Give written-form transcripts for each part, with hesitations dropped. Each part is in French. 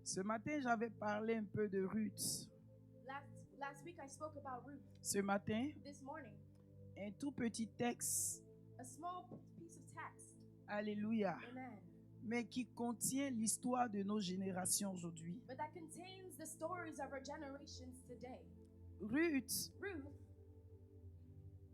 Ce matin, j'avais parlé un peu de Ruth. Last week I spoke about Ruth. Ce matin, This morning, un tout petit texte, a small piece of text. alléluia, Amen. mais qui contient l'histoire de nos générations aujourd'hui. But that contains the stories of our generations today. Ruth, Ruth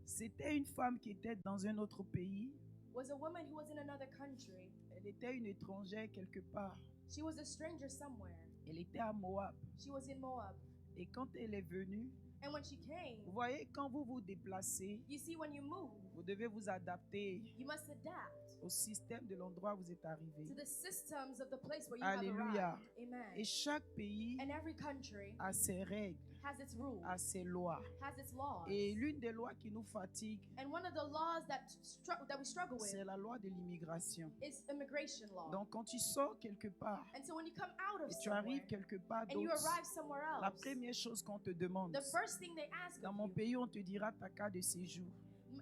c'était une femme qui était dans un autre pays. was a woman who was in another country. Elle était une étrangère quelque part. She was a stranger somewhere. Elle était à Moab. She was in Moab. Et quand elle est venue, And when she came, vous voyez, quand vous vous déplacez, you see, when you move, vous devez vous adapter you must adapt au système de l'endroit où vous êtes arrivé. to the systems of the place where you Alléluia. have arrived. Amen. Et chaque pays And every country a ses règles, has its rules, a ses lois. has its laws. Et l'une des lois qui nous fatigue, And one of the laws that we struggle with c'est la loi de l'immigration. is immigration law. Donc quand tu sors quelque part And so when you come out of et tu somewhere arrives quelque part and you d'autre, arrive somewhere la else, première chose qu'on te demande, the first thing they ask dans of mon you, pays, on te dira ta carte de séjour.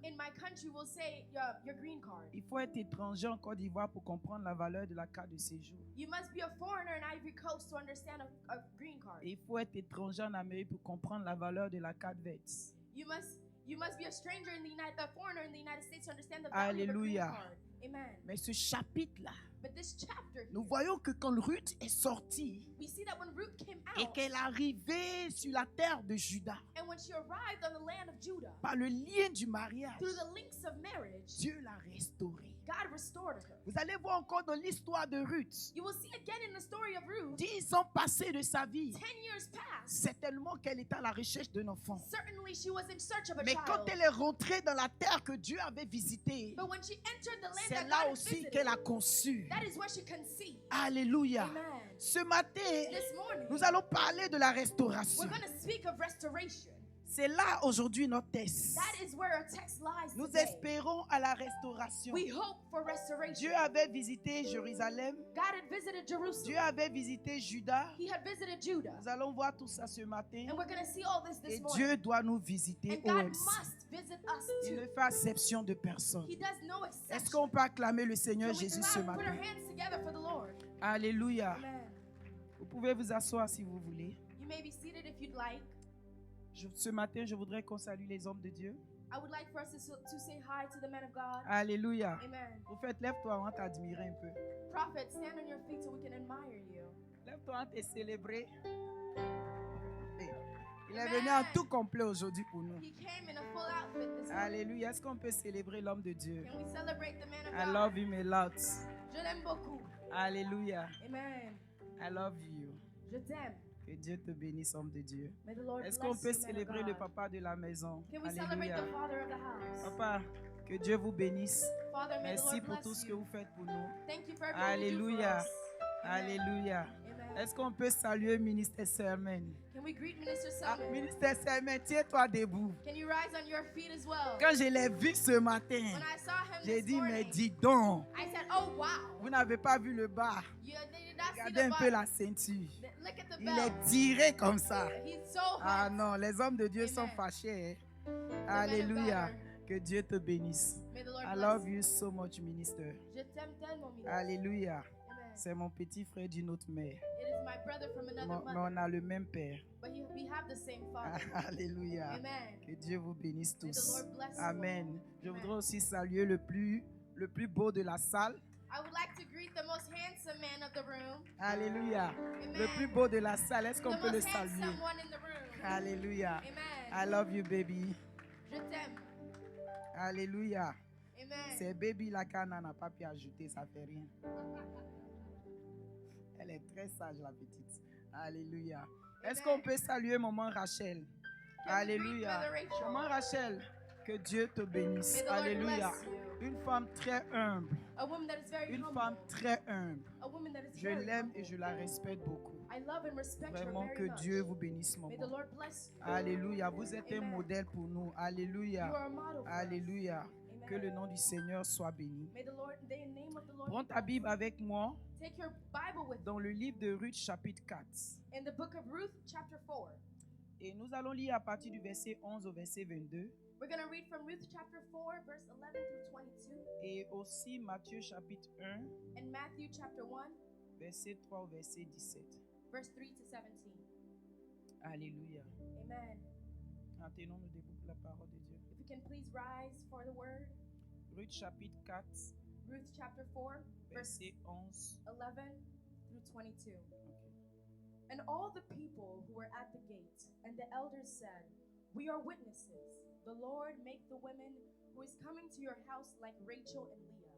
in my country, will say your green card. Il faut être étranger en Côte d'Ivoire pour comprendre la valeur de la carte de séjour. You must be a foreigner in Ivory Coast to understand a green card. Et il faut être étranger en Amérique pour comprendre la valeur de la carte VETS. You must be a stranger in the a foreigner in the United States to understand the value of a green Alléluia. card. Amen. Mais ce chapitre-là, But this chapter, nous voyons que quand Ruth est sortie we see that when Ruth came et out qu'elle arrivait sur la terre de Juda, and when she arrived on the land of Judah, par le lien du mariage, through the links of marriage, Dieu l'a restaurée. God restored her. Vous allez voir encore dans l'histoire de Ruth, You will see again in the story of Ruth, 10 ans passés de sa vie, 10 years passed. certainement qu'elle était à la recherche d'un enfant. Certainly she was in search of a Mais quand child. elle est rentrée dans la terre que Dieu avait visitée, But when she entered the land c'est that là God had aussi visited, qu'elle a conçu. that is where she conceived. Alléluia. Amen. Ce matin, This morning, nous allons parler de la restauration. we're going to speak of restoration. C'est là aujourd'hui notre test. That is where our text lies Nous today. espérons à la restauration. We hope for restoration. Dieu avait visité Jérusalem. God had visited Jerusalem. Dieu avait visité Juda. He had visited Judah. Nous allons voir tout ça ce matin. And we're going to see all this Et morning. Dieu doit nous visiter And God OMC. must visit us Il too. ne fait exception de personne. He does no Est-ce exception. qu'on peut acclamer le Seigneur Can we Jésus clap ce and put our matin? hands together for the Lord? Alléluia. Amen. Vous pouvez vous asseoir si vous voulez. You may be seated if you'd like. Ce matin, je voudrais qu'on salue les hommes de Dieu. I would like for us to say hi to the men of God. Alléluia. Amen. Prophète, lève-toi, on va t'admirer un peu. Prophet, stand on your feet so we can admire you. Lève-toi, on va te célébrer. Hey, il est venu en tout complet aujourd'hui pour nous. He came in a full outfit this morning. Alléluia. Est-ce qu'on peut célébrer l'homme de Dieu? Can we celebrate the man of I God? love him a lot. Je l'aime beaucoup. Alléluia. Amen. I love you. Je t'aime. Que Dieu te bénisse, homme de Dieu. May the Lord Est-ce bless qu'on peut you, man of célébrer le God. papa de la maison? Can we celebrate Alléluia. the father of the house? Papa, que Dieu vous bénisse. Father, may the Merci Lord pour bless tout ce que you. vous faites pour nous. Thank you for everything you do for Alléluia. us. Amen. Alléluia. Amen. Est-ce qu'on peut saluer Ministre Sermen? Can we greet Minister Ah, Selman? Ministre Sermen, tiens-toi debout. Can you rise on your feet as well? Quand je l'ai vu ce matin, When I saw him j'ai this dit, mais morning, dis donc, I said, oh wow. vous n'avez pas vu le bas. You did not see Regardez the un peu bottom. la ceinture. Look at the Il est belt. tiré comme ça. He's so Ah hot. non, les hommes de Dieu sont Amen. fâchés. Hein. The men of Alléluia. God Que Dieu te bénisse. May the Lord I bless love you. you so much, minister. Je t'aime tellement, Mina. Alléluia. Amen. C'est mon petit frère d'une autre mère. It is my brother from another Mais mother, on a le même père. but we have the same father. Alléluia. Amen. Que Dieu vous bénisse May the tous. Lord bless you. Amen. Je Amen. voudrais aussi saluer le plus beau de la salle. I would like to greet the most handsome man of the room. Alléluia. Amen. Le plus beau de la salle. Est-ce qu'on The peut le most saluer? handsome one in the room. Alléluia. Amen. I love you, baby. Je t'aime. Alléluia. Amen. C'est baby la canne n'a pas pu ajouter, ça fait rien. Elle est très sage, la petite. Alléluia. Est-ce qu'on peut saluer maman Rachel? Can we greet Alléluia. Mother Rachel? Maman Rachel, que Dieu te bénisse. May the Lord Alléluia. bless you. Une femme très humble. A woman that is very Une humble. femme très humble. A woman that is Je very l'aime humble. et je la respecte beaucoup. I love and respect her Vraiment very que much. Dieu vous bénisse, May the maman. Lord bless you. Alléluia. Vous êtes un Amen. modèle pour nous. You Alléluia. are a model for us. Alléluia. Amen. Que le nom du Seigneur soit béni. May the name of the Lord Prends be ta blessed. Bible avec moi Take your Bible with you. dans le livre de Ruth, chapitre 4. In the book of Ruth, chapter 4. Et nous allons lire à partir du verset 11 au verset 22. We're going to read from Ruth chapter 4, verse 11 through 22, Et aussi Matthieu chapitre 1, and Matthew chapter 1, verset 3 au verset 17. verse 3 to 17. Alléluia. Amen. Maintenant, nous debout pour la parole de Dieu. If you can please rise for the word. Ruth chapitre 4, Ruth chapter 4, verse verset 11. 11 through 22. Ok. And all the people who were at the gate and the elders said, "We are witnesses. The Lord make the women who is coming to your house like Rachel and Leah,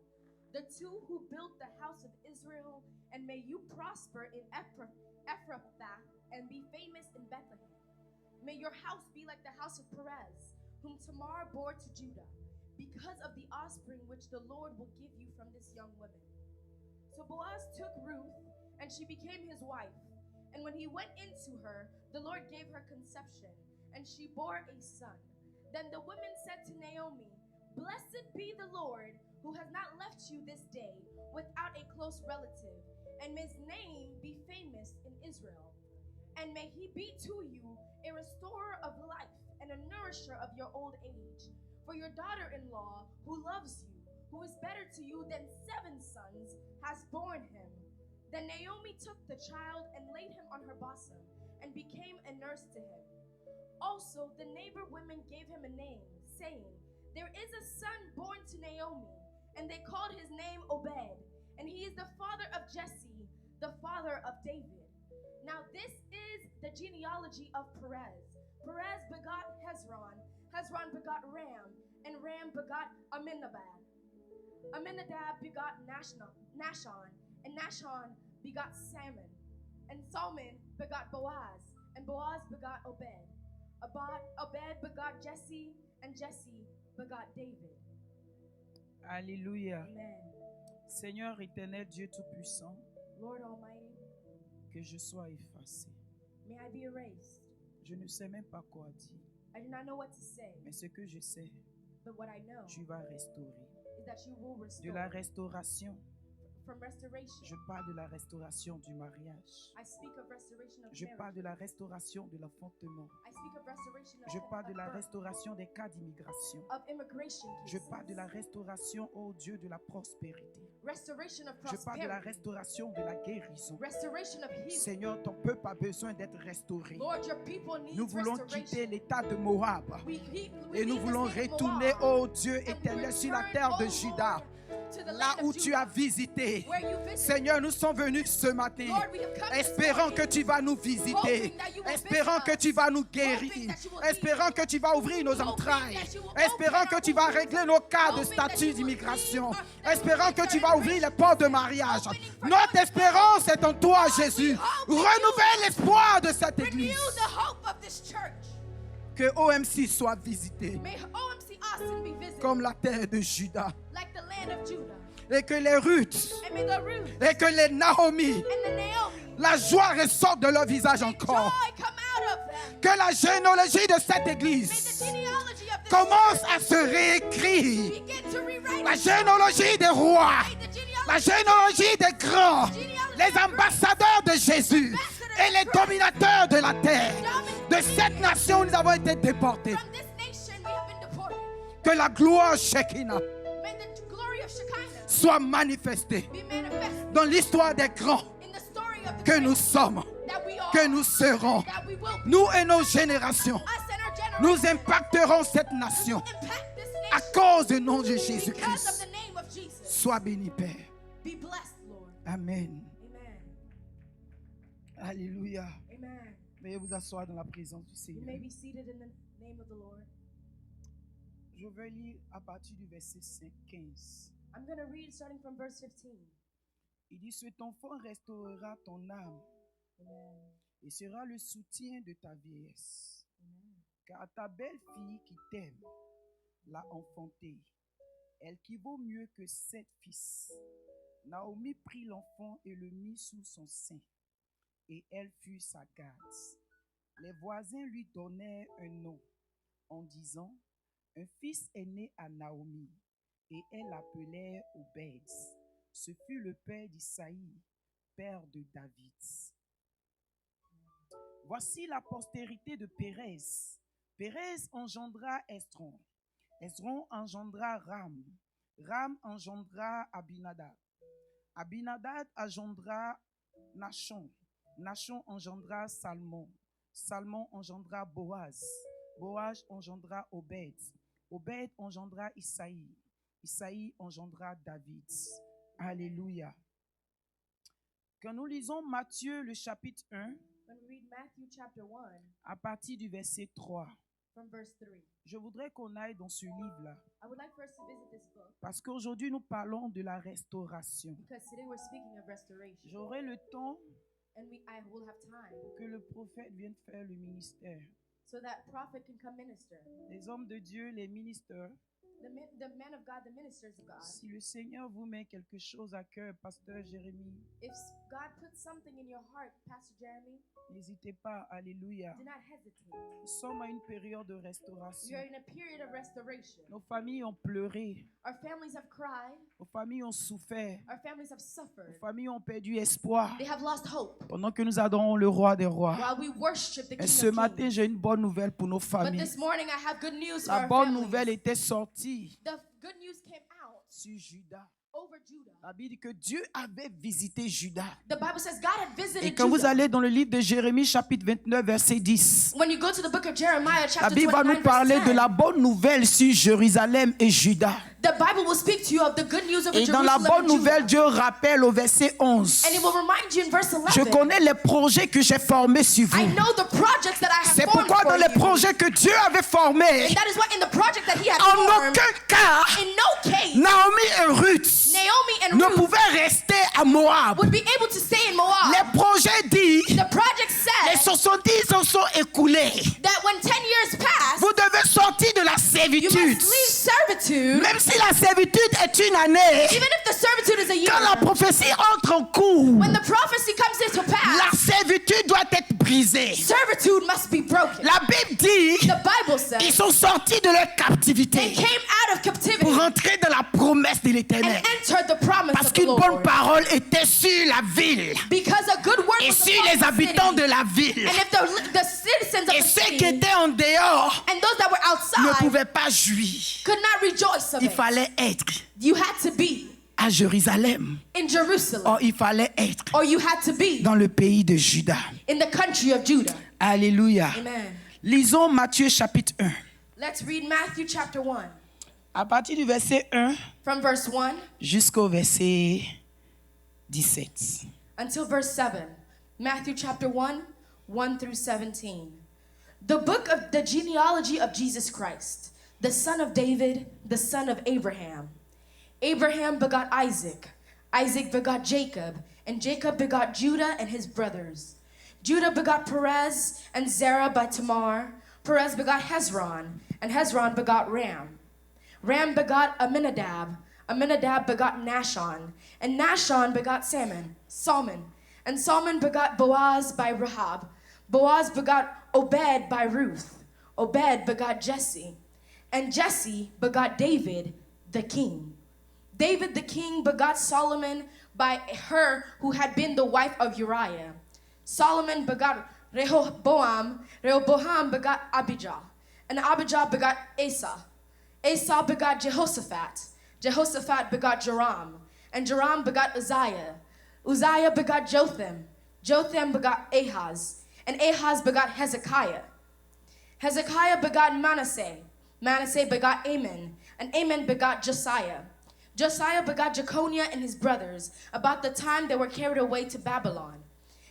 the two who built the house of Israel, and may you prosper in Ephrathah and be famous in Bethlehem. May your house be like the house of Perez, whom Tamar bore to Judah, because of the offspring which the Lord will give you from this young woman." So Boaz took Ruth, and she became his wife. And when he went into her, the Lord gave her conception, and she bore a son. Then the women said to Naomi, "Blessed be the Lord, who has not left you this day without a close relative, and may his name be famous in Israel. And may he be to you a restorer of life and a nourisher of your old age. For your daughter-in-law, who loves you, who is better to you than 7 sons, has borne him." Then Naomi took the child and laid him on her bosom, and became a nurse to him. Also, the neighbor women gave him a name, saying, "There is a son born to Naomi." And they called his name Obed, and he is the father of Jesse, the father of David. Now this is the genealogy of Perez. Perez begot Hezron, Hezron begot Ram, and Ram begot Amminadab. Amminadab begot Nashon, and Nashon begot Salmon, and Salmon begot Boaz, and Boaz begot Obed. Obed begot Jesse, and Jesse begot David. Alléluia. Amen. Seigneur éternel, Dieu Tout-Puissant, Lord Almighty, que je sois effacé. may I be erased. Je ne sais même pas quoi dire, I do not know what to say, mais ce que je sais, but what I know tu vas restaurer. is that you will De restore. la restauration, From restoration, je parle de la restauration du mariage. I speak of restoration of Je marriage. parle de la restauration de l'enfantement. I speak of restoration Je of, parle de la birth, restauration des cas d'immigration. of immigration Je cases. parle de la restauration, ô Dieu, de la prospérité. Restoration of Je parle de la prosperity. restauration de la guérison. Restoration of healing. Seigneur, ton peuple a besoin d'être restauré. Lord, your people need Nous voulons restoration. quitter l'état de Moab We et nous leave the voulons state of retourner, Moab, ô Dieu and we éternel, sur la return, terre de O Juda, Lord, to the là land où of tu as Judah, visité. where you visited. Seigneur, nous sommes venus ce matin, Lord, we have come this espérant morning, que tu vas nous visiter, hoping that you will espérant visit que us, tu vas nous hoping guérir, that you will espérant heal, que tu vas ouvrir nos hoping entrailles, that you will espérant open que our tu vas wounds, régler nos cas de hoping that statut you will d'immigration, heal our- espérant que tu vas ouvrir les immigration portes de mariage. opening for Notre those espérance est en toi, Lord, we Jésus. hope in you. Renouvelle l'espoir de cette Renew église. the hope of this church. Que OMC soit visité May OMC Austin be visited comme la terre de Juda. like the land of Judah. Et que les Ruth, And may the Ruth et que les Naomi, and the Naomi, la joie ressorte de leur visage may encore. joy come out of them. Que la généalogie de cette May the église genealogy of this commence church à se réécrire. begin to rewrite La itself. généalogie des rois, May the genealogy la généalogie des grands, les ambassadeurs de Jésus et les dominateurs de la terre. De cette nation où nous avons été déportés. from this nation we have been deported. Que la gloire Shekinah May the glory of Shekinah soit manifestée be manifested dans l'histoire des grands in the story of the que nous great sommes, that we are, que nous serons. that we will be. Nous et nos générations, Us and our generation nous impacterons cette nation impact this à nation cause du nom de because of Jésus-Christ. the name of Jesus. Sois béni, Père. Be blessed, Lord. Amen. Amen. Alléluia. Amen. Veuillez vous asseoir dans la présence du You Seigneur. may be seated in the name of the Lord. Je vais lire à partir du verset 15. I'm going to read starting from verse 15. Il dit, cet enfant restaurera ton âme Amen. et sera le soutien de ta vieillesse. Amen. Car ta belle-fille qui t'aime l'a enfanté, elle qui vaut mieux que 7 fils. Naomi prit l'enfant et le mit sous son sein, et elle fut sa garde. Les voisins lui donnèrent un nom en disant, un fils est né à Naomi, et elle l'appelait Obed. Ce fut le père d'Isaïe, père de David. Voici la postérité de Pérez. Pérez engendra Esdron. Esdron engendra Ram. Ram engendra Abinadab. Abinadab engendra Nachon. Nachon engendra Salmon. Salmon engendra Boaz. Boaz engendra Obed. Obed engendra Isaïe. Isaïe engendra David. Alléluia. Quand nous lisons Matthieu, le chapitre 1, When we read Matthew chapter 1 à partir du verset 3, from verse 3, je voudrais qu'on aille dans ce livre-là. I would like for us to visit this book Parce qu'aujourd'hui, nous parlons de la restauration. because today we're speaking of restoration. J'aurai le temps And I will have time que le prophète vienne faire le ministère. so that prophet can come minister. Les hommes de Dieu, les ministères, The man of God, the ministers of God. si le Seigneur vous met quelque chose à cœur, Pasteur Jérémie, If God puts something in your heart, Pastor Jeremy, n'hésitez pas, alléluia. do not hesitate. Nous sommes à une période de restauration. You're in a period of restoration. Nos familles ont pleuré, Our families have cried. nos familles ont souffert, Our families have nos suffered. familles ont perdu espoir. They have lost hope Pendant que nous adorons le roi des rois. while we worship the Et King ce of matin, Kings. j'ai une bonne nouvelle pour nos But familles. this morning I have good news for La our bonne families. nouvelle était sortie The good news came out sur Judas. over Judah. La Bible dit que Dieu avait visité Judas. The Bible says God had visited Et quand vous Judah. allez dans le livre de Jérémie, chapitre 29, verset 10, When you go to the book of Jeremiah, la chapter Bible va 29, nous parler verse de 10, la bonne nouvelle sur Jérusalem et Judas. the Bible will speak to you of the good news of Et dans Jerusalem la bonne and Judah. nouvelle, Dieu rappelle au verset 11. And it will remind you in verse 11. Je connais les projets que j'ai formés sur I vous. know the projects that I have C'est formed pourquoi for dans les you. projets que Dieu avait formés, And that is why in the project that he had en formed, aucun cas, in no case, Naomi et Ruth Naomi and ne Ruth pouvaient rester à Moab. would be able to stay in Moab. Les projets disent, The project les said 70 ans sont écoulés. that when 10 years pass, Vous devez sortir de la you servitude. must leave servitude. Même si la servitude est une année, Even if the servitude is a year, quand la prophétie entre en cours, when the prophecy comes into la pass, servitude doit être brisée. servitude must be broken. La Bible dit, The Bible says ils sont sortis de leur they captivité came out of captivity pour entrer dans la promesse de and l'Éternel. entered the promise Parce of the qu'une bonne Lord. parole était sur la ville Because a good word et was sur upon les the habitants city. de la ville. And if the citizens of Et the ceux qui city étaient en dehors and those that were ne outside pouvaient pas jouir. could not rejoice of Il it, fallait être you had to be à Jérusalem. in Jerusalem, Or il fallait être or you had to be dans le pays de Juda. in the country of Judah. Alléluia. Amen. Lisons Matthieu chapitre 1. Let's read Matthew chapter 1 À partir du verset 1 from verse 1 jusqu'au verset 17. until verse 7. Matthew chapter 1, 1 through 17. The book of the genealogy of Jesus Christ, the son of David, the son of Abraham. Abraham begot Isaac. Isaac begot Jacob, and Jacob begot Judah and his brothers. Judah begot Perez and Zerah by Tamar. Perez begot Hezron, and Hezron begot Ram. Ram begot Aminadab. Aminadab begot Nashon, and Nashon begot Salmon. And Salmon begot Boaz by Rahab. Boaz begot Obed by Ruth. Obed begot Jesse. And Jesse begot David the king. David the king begot Solomon by her who had been the wife of Uriah. Solomon begot Rehoboam. Rehoboam begot Abijah. And Abijah begot Asa. Asa begot Jehoshaphat. Jehoshaphat begot Joram. And Joram begot Uzziah. Uzziah begot Jotham. Jotham begot Ahaz. And Ahaz begot Hezekiah. Hezekiah begot Manasseh. Manasseh begot Amon. And Amon begot Josiah. Josiah begot Jeconiah and his brothers about the time they were carried away to Babylon.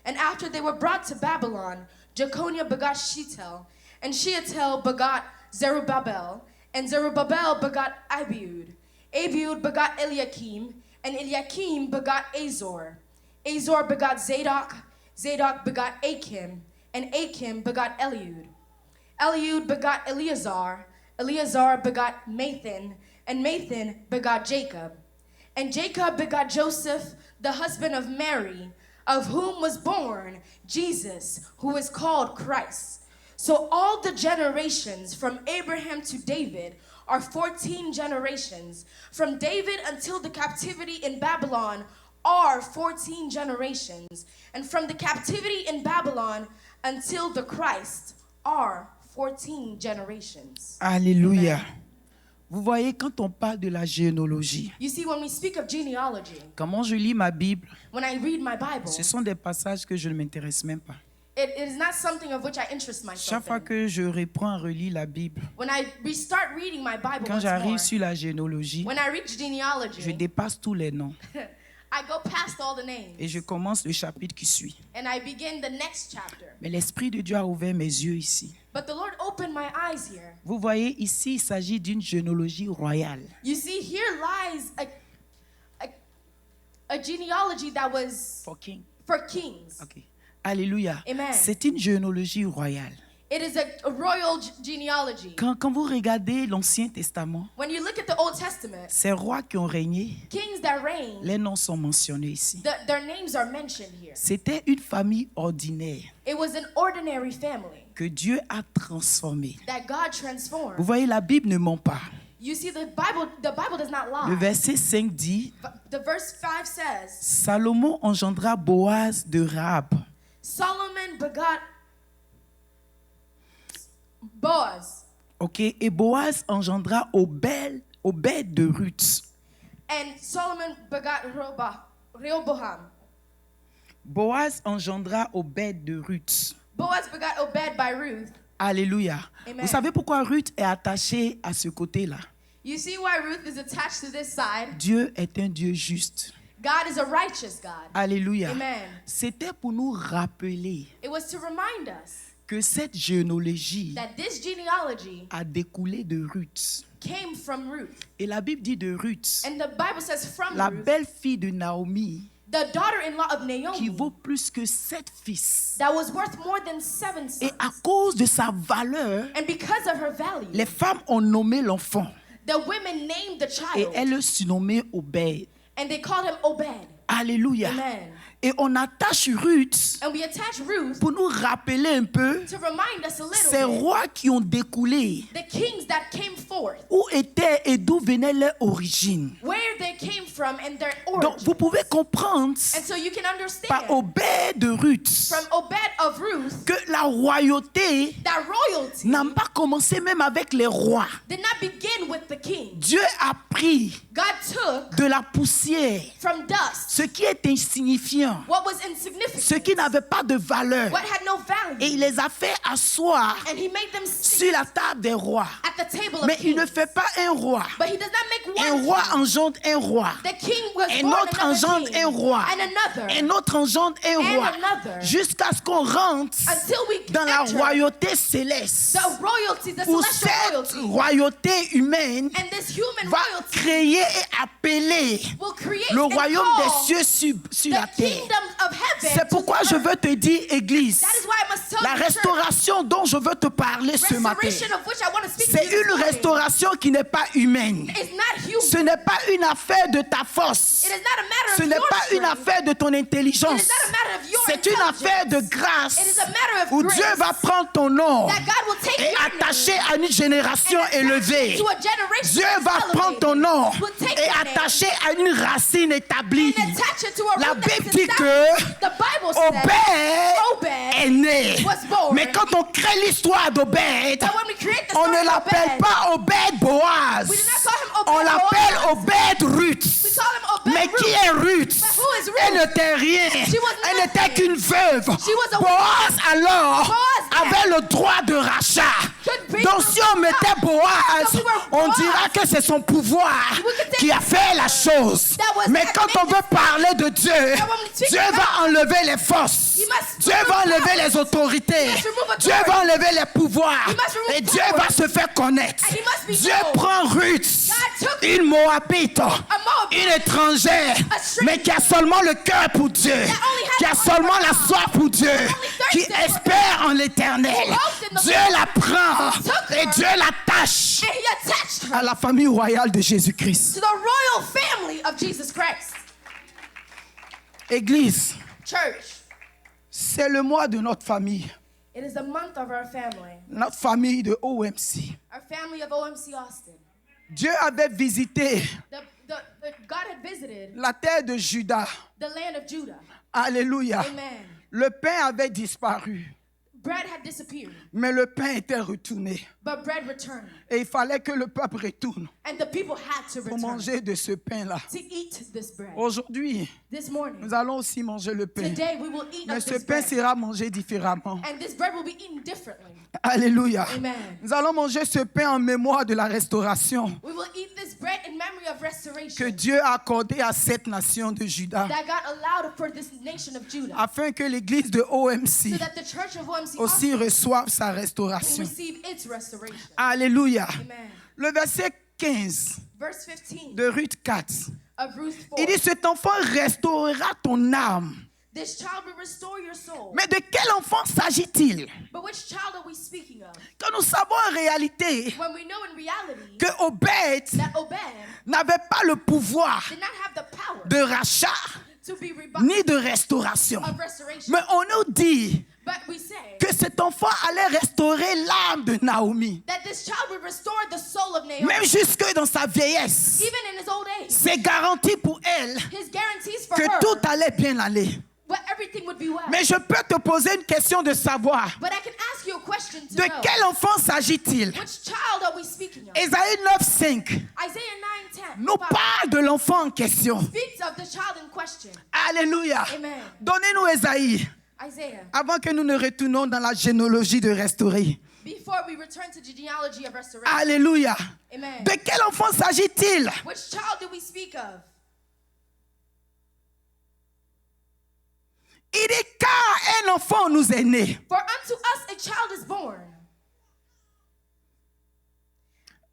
And after they were brought to Babylon, Jeconiah begot Shealtiel. And Shealtiel begot Zerubbabel. And Zerubbabel begot Abiud. Abiud begot Eliakim. And Eliakim begot Azor. Azor begot Zadok. Zadok begot Achim. And Achim begot Eliud. Eliud begot Eleazar. Eleazar begot Mathan. And Mathan begot Jacob. And Jacob begot Joseph, the husband of Mary, of whom was born Jesus, who is called Christ. So all the generations from Abraham to David are 14 generations. From David until the captivity in Babylon are 14 generations. And from the captivity in Babylon until the Christ are 14 generations. Alléluia. Vous voyez, quand on parle de la généalogie, You see, when we speak of genealogy, comment je lis ma Bible, when I read my Bible, ce sont des passages que je ne m'intéresse même pas. it is not something of which I interest Chaque myself fois in. que je reprends à relire la Bible, When I restart reading my Bible quand once j'arrive more, sur la généalogie, when I reach je genealogy, dépasse tous les noms I go past all the names et je commence le chapitre qui suit. and I begin the next chapter. Mais l'Esprit de Dieu a ouvert mes yeux ici. But the Lord opened my eyes here. Vous voyez, ici, il s'agit d'une généalogie royale. You see, here lies a genealogy that was For king. for kings. Ok. Alléluia. Amen. C'est une généalogie royale. It is a royal genealogy. Quand vous regardez l'Ancien Testament, When you look at the Old Testament, ces rois qui ont régné, kings that reigned, les noms sont mentionnés ici. their names are mentioned here. C'était une famille ordinaire It was an ordinary family que Dieu a transformée. that God transformed. Vous voyez, la Bible ne ment pas. You see, the Bible does not Le lie. verset 5 dit, The verse 5 says, Salomon engendra Boaz de Rahab. Solomon begot Boaz, Ok, et Boaz engendra Obed de Ruth. and Solomon begot Rehoboam. Boaz engendra Obed de Ruth. Boaz begot Obed by Ruth. Alléluia. Amen. Vous savez pourquoi Ruth est attachée à ce côté-là? You see why Ruth is attached to this side? Dieu est un Dieu juste. God is a righteous God. Alléluia. Amen. C'était pour nous rappeler It was to remind us que cette généalogie that this genealogy a découlé de Ruth. came from Ruth. Et la Bible dit de Ruth, And the Bible says from la Ruth, belle-fille de Naomi, the daughter-in-law of qui Naomi, vaut plus que 7 fils. that was worth more than 7 Et sons. à cause de sa valeur, And because of her value, les femmes ont nommé l'enfant the women named the et child, elles le surnommaient Obed. and they called him Obed. Alléluia. Amen. Et on attache Ruth And we attach Ruth pour nous rappeler un peu to remind us a ces little bit rois qui ont découlé, the kings that came forth, où étaient et d'où venait leur origine. where they came from, and their Donc origin. vous pouvez comprendre And so you can par understand Obed de Ruth from Obed of Ruth que la royauté that royalty n'a pas commencé même avec les rois. did not begin with the king. Dieu a pris God took de la poussière, from dust ce qui est insignifiant, what was insignificant, ce qui n'avait pas de valeur, what had no et il value, les a fait asseoir and he made them sit sur la table des rois. at the table of Mais il ne kings. fait pas un roi. But he does not make Un one roi king. engendre un roi. The king was Un born autre another engendre king, un roi. and another, Un autre engendre un and roi. another, Jusqu'à ce qu'on rentre until we dans la enter royauté céleste. the royalty, the Où celestial cette royalty, royauté humaine and this human va royalty créer et appeler will create le and royaume call des cieux sur la the terre. kingdom of heaven. C'est pourquoi to the je earth. veux te dire, Église, That is why I must tell la you, church, restauration dont je veux te parler ce matin, restoration of which I want to speak to c'est you this une morning restauration qui n'est pas humaine. is not human. Ce n'est pas une affaire de ta force. It is not a matter Ce of n'est your pas une strength. affaire de ton It intelligence. is not a matter of your C'est une intelligence. affaire de It is grâce a matter of où grace Dieu va prendre ton nom that God will take et your attacher name à une génération and attach élevée. it to a generation Dieu va elevated. prendre ton nom Will take et your name attacher à une racine établie. and attach it to a La root that Bible is dit established. que The Bible says Obed Obed est né. was born. Mais quand on crée l'histoire d'Obed, that when we create the on story ne of l'appelle Obed, pas Obed Boaz. we do not call him Obed On l'appelle Boaz. Obed Ruth. We call him Obed Mais qui est Ruth? But who is Ruth? Elle n'était rien. She was Elle nothing. n'était qu'une veuve. She was a Boaz alors Boaz avait le droit de rachat. Could be Donc si on mettait Boaz, So we were on Boaz. dira que c'est son pouvoir We could take qui a fait la chose. That was Mais that quand on made veut parler de Dieu, when we speak Dieu about- va enlever les forces. He must Dieu va remove enlever power. les autorités. He must remove Dieu authority. va enlever les pouvoirs. He must remove Et Dieu power. va se faire connaître. And he must be Dieu known. prend Ruth, God took une Moabite, Moabite, une étrangère, a stranger, mais qui a seulement le cœur pour Dieu, only has qui a the seulement heart la for soif pour Dieu, only qui thirsted for espère en l'éternel. Who hopes in the Dieu Lord. la prend Took et her. Dieu l'attache and he attached her à la famille royale de Jésus-Christ. to the royal family of Jesus Christ. Église, Church, c'est le mois de notre famille, it is the month of our family, notre famille de OMC. our family of OMC Austin. Dieu avait visité God had visited la terre de Juda. the land of Judah. Alléluia. Amen. Le pain avait disparu. bread had disappeared, mais le pain était retourné. but bread returned. Et il fallait que le peuple retourne And the people had to pour return manger de ce pain-là. to eat this bread. Aujourd'hui, This morning, nous allons aussi manger le pain. today we will eat Mais of ce this pain bread. sera mangé différemment. And this bread will be eaten differently. Alléluia. Amen. Nous allons manger ce pain en mémoire de la restauration We will eat this bread in memory of que restoration Dieu a accordée à cette nation de Juda, that God allowed for this nation of Judah, afin que l'église de OMC so that the church of OMC aussi also reçoive sa will restauration. receive its restoration. Alléluia. Amen. Le verset 15 Verse 15 de Ruth 4, of Ruth 4. il dit: cet enfant restaurera ton âme. This child will restore your soul. Mais de quel enfant s'agit-il? But which child are we speaking of? Que nous savons en réalité When we know in reality que Obed that Obed n'avait pas le pouvoir did not have the power de rachat to be rebuked ni de restauration. of restoration. Mais on nous dit But we say que cet enfant allait restaurer l'âme de Naomi, that this child would restore the soul of Naomi, même jusque dans sa vieillesse. even in his old age. C'est garanti pour elle His guarantees for que her, tout allait bien aller. but everything would be well. Mais je peux te poser une question de savoir: But I can ask you a question to de know. quel enfant s'agit-il? Which child are we speaking of? Ésaïe 9:5 Isaiah 9:10 nous parle de l'enfant en question. speaks of the child in question. Alléluia. Amen. Donnez-nous Ésaïe Isaiah, avant que nous ne retournions dans la généalogie de restaurer. before we return to the genealogy of restoration. Alléluia. Amen. De quel enfant s'agit-il? Which child do we speak of? Il dit: car un enfant nous est né, For unto us a child is born,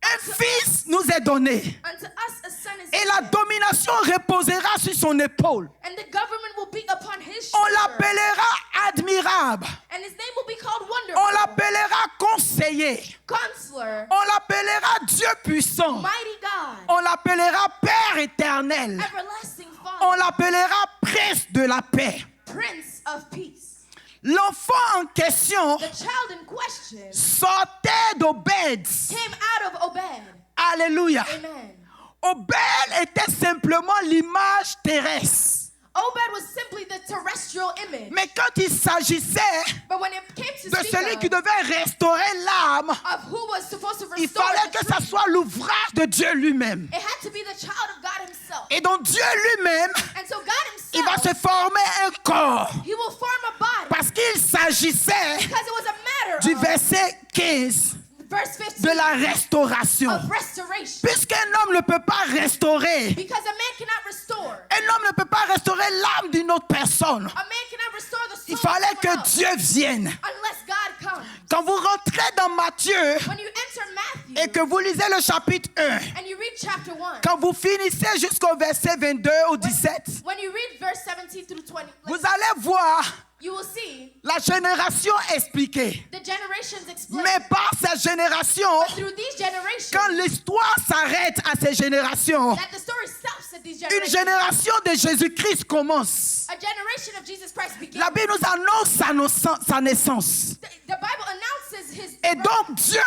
un fils nous est donné, unto us a son is et la given, domination reposera sur son épaule. and the government will be upon his On shoulder. l'appellera admirable, And his name will be called on Wonderful, l'appellera conseiller, Counselor, on l'appellera Dieu puissant, Mighty God, on l'appellera Père éternel, Everlasting on Father, l'appellera Prince de la paix. Prince of Peace. L'enfant en question The child in question sortait d'Obed. came out of Obed. Alléluia. Amen. Obed était simplement l'image terrestre. Obed was simply the terrestrial image. Mais quand il s'agissait But when it came to de speak celui qui of devait restaurer l'âme, who was supposed to il restore fallait the que ça dream, soit l'ouvrage de Dieu lui-même. it had to be the child of God himself. Et donc Dieu lui-même, And so God il va himself, se former un corps. he will form a body. Parce qu'il s'agissait Because it was a matter du of verset 15 verse 15 de la restauration. of restoration. Puisqu'un homme ne peut pas restaurer, Because a man cannot restore. un homme ne peut pas restaurer l'âme d'une autre personne. A man cannot restore the soul Il of fallait someone que else Dieu vienne. unless God comes. Quand vous rentrez dans Matthieu When you enter Matthew et que vous lisez le chapitre 1, and you read chapter 1, quand vous finissez jusqu'au verset 22 au 17, when you read verse 17 through 20, vous allez voir you will see la génération expliquée. the generations explained. Mais par cette génération, Through these generations, quand l'histoire s'arrête à ces générations, that the story stops at these une generations. génération de Jésus-Christ commence. A generation of Jesus Christ begins. La Bible nous annonce sa naissance. The Bible announces his Et birth. donc Dieu,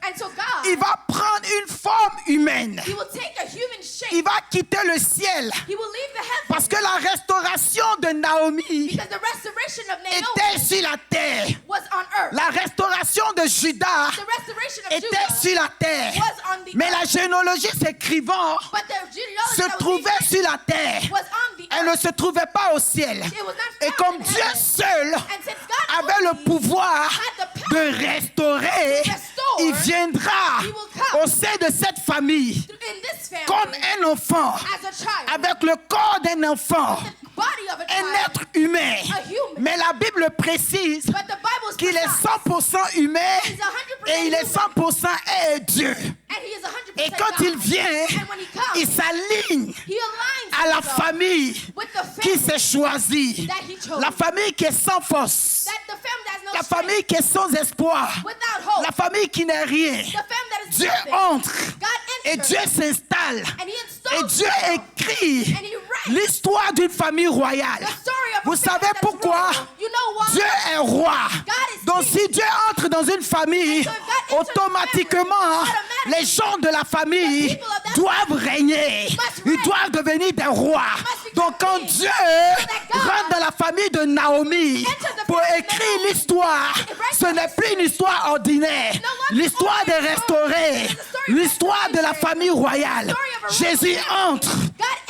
And so God, il va prendre une forme humaine. he will take a human shape. Il va quitter le ciel. He will leave the heavens. Parce que la restauration de Naomi Because the restoration of était Naomi sur la terre. was on earth. La restauration de Judas The restoration of était Judah sur la terre. was on the Mais earth. la généalogie s'écrivant But the genealogy se that was trouvait being sur la terre. was on the Elle ne earth. se trouvait pas au ciel. It was not Et found comme in Dieu heaven. seul And since God avait le only pouvoir had the power de restaurer, to restore, il viendra he will come au sein de cette famille in this family comme un enfant, as a child, avec le corps d'un enfant, the body of a un child, être humain. a human. Mais la Bible précise But the Bible qu'il est 100% humain He's 100% et il est human. 100% Dieu. And he is 100% Et quand God. il vient, And when he comes, il s'aligne he aligns à la himself famille with the qui family s'est choisie. that he chose. La famille qui est sans force. That the family that has no La strength, famille qui est sans espoir. without hope. La famille qui n'est rien. The family that is Dieu nothing. entre God et enters. Dieu s'installe. And he Et installs Dieu himself. écrit And he writes l'histoire d'une famille royale. the story of a Vous family savez that's pourquoi? royal. You know why? Dieu est roi. is Donc king. si Dieu entre dans une famille, And so if God enters automatiquement, the family, les gens de la famille the people of that doivent régner. must Ils reign. doivent devenir des rois. Must become Donc quand kings. Dieu that God rentre dans la famille de Naomi enters the pour family of écrire Naomi, l'histoire, it writes Ce n'est plus une histoire ordinaire. L'histoire des restaurés. L'histoire de la famille royale. Jésus entre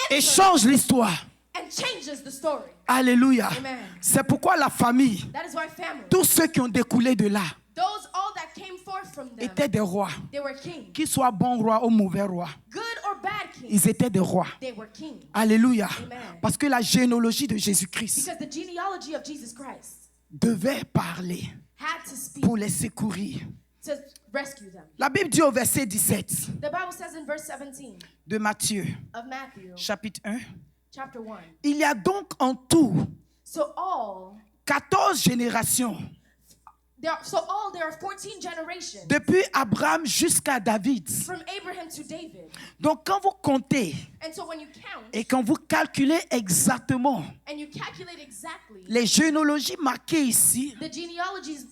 et change l'histoire. And changes the story. Alléluia. Amen. C'est pourquoi la famille, That is why family, tous ceux qui ont découlé de là, those all that came forth from them, étaient des rois. they were kings. Qu'ils soient bons rois ou mauvais rois, Good or bad kings, ils étaient des rois. they were kings. Alléluia. Amen. Parce que la généalogie de Jésus-Christ Because the genealogy of Jesus Christ devait parler had to speak pour les secourir. to rescue them. La Bible dit au verset 17 The Bible says in verse 17 de Matthieu, of Matthew, chapitre 1, chapter 1. il y a donc en tout So all 14 générations, there are 14 generations depuis Abraham jusqu'à David. from Abraham to David. Donc quand vous comptez And so when you count et quand vous calculez exactement and you calculate exactly les généalogies marquées ici, the genealogies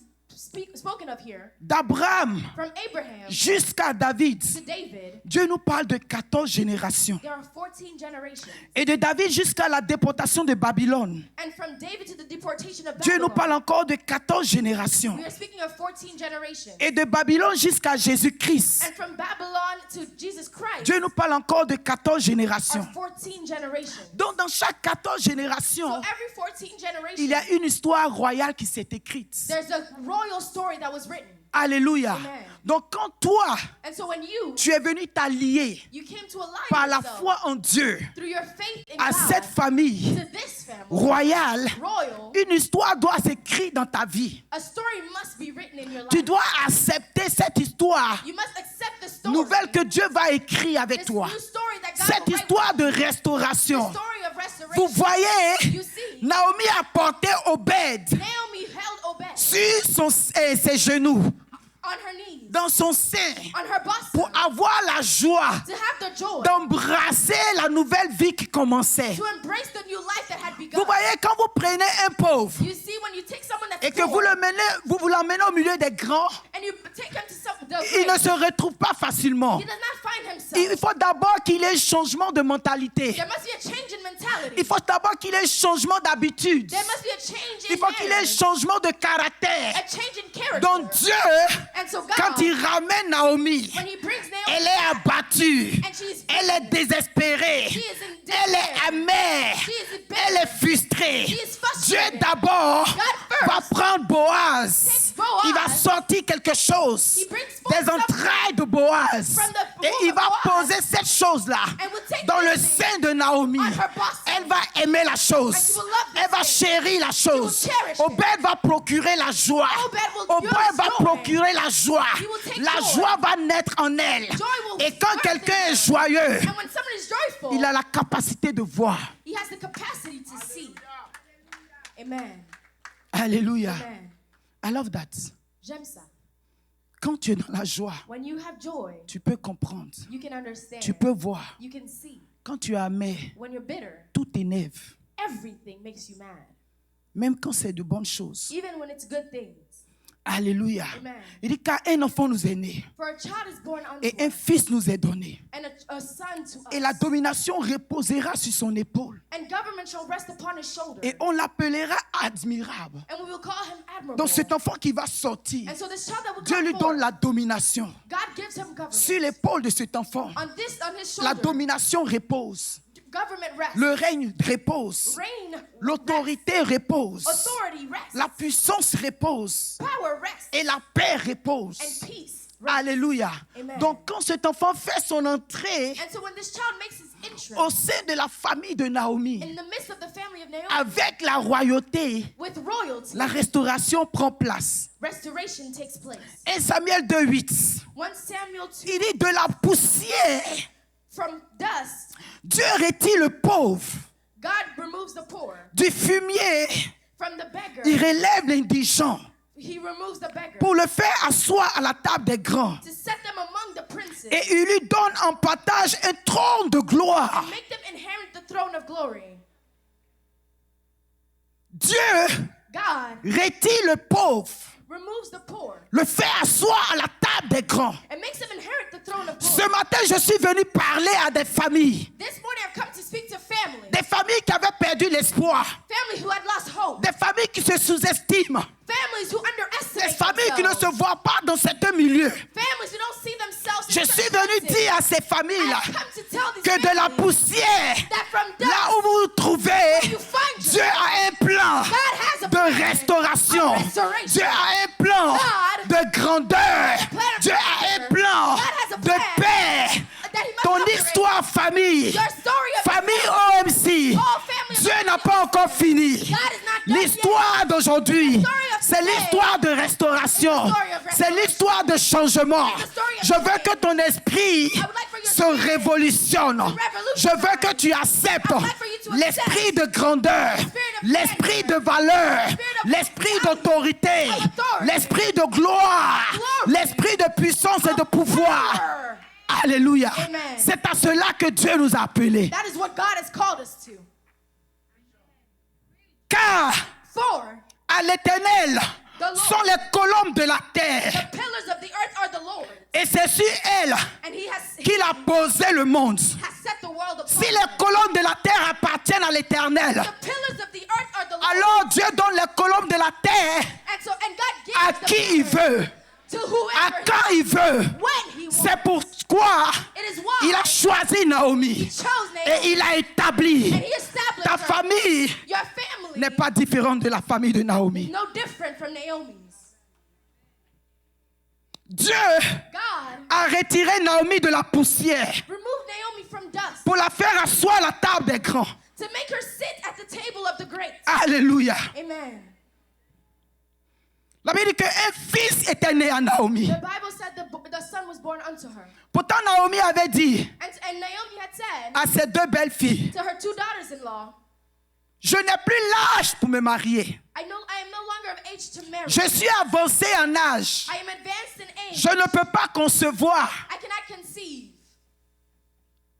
spoken of here, d'Abraham from Abraham jusqu'à David, to David, Dieu nous parle de 14 générations. there are 14 generations. Et de David jusqu'à la déportation de Babylone, And from David to the deportation of Dieu nous Babylon, parle encore de 14 générations. we are speaking of 14 generations. Et de Babylone jusqu'à Jésus-Christ, And from Babylon to Jesus Christ, Dieu nous parle encore de 14 générations. are 14 generations. Donc dans chaque 14 générations, So every 14 il y a generations, une histoire royale qui s'est écrite. there's a royal story that was written. Alléluia. Amen. Donc quand toi, And so when you tu es venu t'allier came to align par la yourself foi en Dieu through your faith in à God cette famille to this family, royale, royal, une histoire doit s'écrire dans ta vie. a story must be written in your life. Tu dois accepter cette histoire You must accept the story. nouvelle que Dieu va écrire avec This toi. new story that God Cette will write histoire de with you. restauration. The story of restoration. Vous voyez, You see, Naomi a porté Obed Naomi held Obed sur ses genoux, on her knees, dans son sein, on her bosom, pour avoir la joie to have the joy, d'embrasser la nouvelle vie qui commençait. to embrace the new life that had begun. Vous voyez, quand vous prenez un pauvre You see, when you take someone that's et que poor, vous l'emmenez au milieu des grands, and you take him to some, the il ne great, se retrouve pas facilement. he does not find himself. Il faut d'abord qu'il ait un changement de mentalité. There must be a change in mentality. Il faut d'abord qu'il ait un changement d'habitude. There must be a change Il in faut qu'il ait un manners, changement de caractère. a change in character. Donc Dieu, And so God, quand il ramène Naomi, when he brings Naomi, elle est abattue, and she's elle est désespérée, she is in elle est despair, amère, she is in elle est frustrée. she is Dieu frustrated. d'abord God va first prendre Boaz. takes Boaz. Il va sortir quelque chose He brings forth des entrailles de Boaz. from the Et womb il of va Boaz. poser cette chose-là And will take dans le this thing sein de Naomi. on her bosom. Elle va aimer la And chose. she will love this Elle va thing. chérir la chose. will cherish Obed va procurer la joie. Obed will Obed use va joy. procurer la joie. He will take La joy. joie va naître en elle. Joy will Et quand birth quelqu'un in est her. joyeux, And when someone is joyful, il a la capacité de voir. he has the capacity to see. Amen. Alléluia. Amen. I love that. J'aime ça. Quand tu es dans la joie, When you have joy, tu peux comprendre. you can understand. Tu peux voir. You can see. Quand tu es amer, When you're bitter, tout t'énerve. everything makes you mad. Même quand c'est de bonnes choses. Even when it's good things. Alléluia. Amen. Il dit car un enfant nous est né For a child is born unto et un us, fils nous est donné. and a son to us. Et la domination reposera sur son épaule. And government shall rest upon his shoulder. Et on l'appellera admirable. And we will call him admirable. Donc cet enfant qui va sortir, And so this child that will Dieu come lui forth, donne la domination. God gives him government. Sur l'épaule de cet enfant, On his la shoulder, domination repose. government rests. Le règne repose. Reign L'autorité repose. rests. Authority rests. La puissance repose. Power rests. Et la paix repose. And peace rests. Alléluia. Amen. Donc quand cet enfant fait son entrée And so when this child makes his entrance au sein de la famille de Naomi, in the midst of the family of Naomi, avec la royauté, with royalty, la restauration prend place. restoration takes place. 1 Samuel 2:8, 1 Samuel 2, il dit de la poussière, from dust, Dieu retire le pauvre. God removes the poor. Du fumier, From the beggar, il relève l'indigent he removes the beggar. pour le faire asseoir à la table des grands. To set them among the princes. Et il lui donne en partage un trône de gloire. And make them inherit the throne of glory. Dieu God retire le pauvre, removes the poor le fait asseoir à la table des grands. and makes them inherit the throne of Ce glory. matin, je suis venu parler à des familles. This morning I've come to speak to families. Des familles qui avaient perdu l'espoir. Families who had lost hope. Des familles qui se sous-estiment. Families who Des make familles qui ne se themselves. voient pas dans cet milieu. Families who don't see themselves Je in suis such venu places. dire à ces familles-là I've come to tell these que de la families poussière, that from dust, là où vous vous trouvez, you find Dieu yourself, a un plan God has a de plan restauration. of restoration. Dieu a un plan God de grandeur. has a plan of Dieu a un grandeur. plan God has a de plan paix. that he must Ton operate. histoire, famille, Your story of famille yourself. OMC, All family Dieu of n'a pas encore fini. God is not done L'histoire d'aujourd'hui, The story of c'est today l'histoire de restauration. is the story of C'est l'histoire de changement. It's the story of Je veux change. que ton esprit I would like for your se spirit révolutionne. to revolutionize. Je veux que tu acceptes I would like for you to l'esprit accept de grandeur, spirit of l'esprit de grandeur, valeur, spirit of l'esprit value, d'autorité, of authority, l'esprit de gloire, glory, l'esprit de puissance et de pouvoir. power. Alléluia. Amen. C'est à cela que Dieu nous a appelés. That is what God has called us to. Car For à l'Éternel The Lord. sont les colombes de la terre. the pillars of the earth are the Lord, Et c'est sur elles and He has qu'il a posé le monde. set the world upon Si them. les colonnes de la terre appartiennent à l'Éternel, The pillars of the earth are the Lord. alors Dieu donne les colonnes de la terre And God gives à the qui il pillars veut, to à whoever quand il veut. when He C'est wants. pourquoi It is why il a choisi Naomi He chose et Naomi, il a établi. and He established Ta her. famille Your family n'est pas différente de la famille de is Naomi. no different from Naomi's. Dieu God a retiré Naomi de la poussière removed Naomi from dust pour la faire asseoir à la table des grands. to make her sit at the table of the great. Alléluia. Amen. La Bible dit qu'un fils était né à Naomi. The Bible said the son was born unto her. Pourtant, Naomi avait dit And Naomi had said à ses deux belles filles, to her two daughters-in-law, je n'ai plus l'âge pour me marier. I am no longer of age to marry. Je suis avancé en âge. I am advanced in age. Je ne peux pas concevoir. I cannot conceive.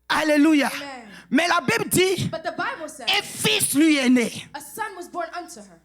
Alléluia. Amen. Mais la Bible dit, But the Bible says un fils lui est né. a son was born unto her.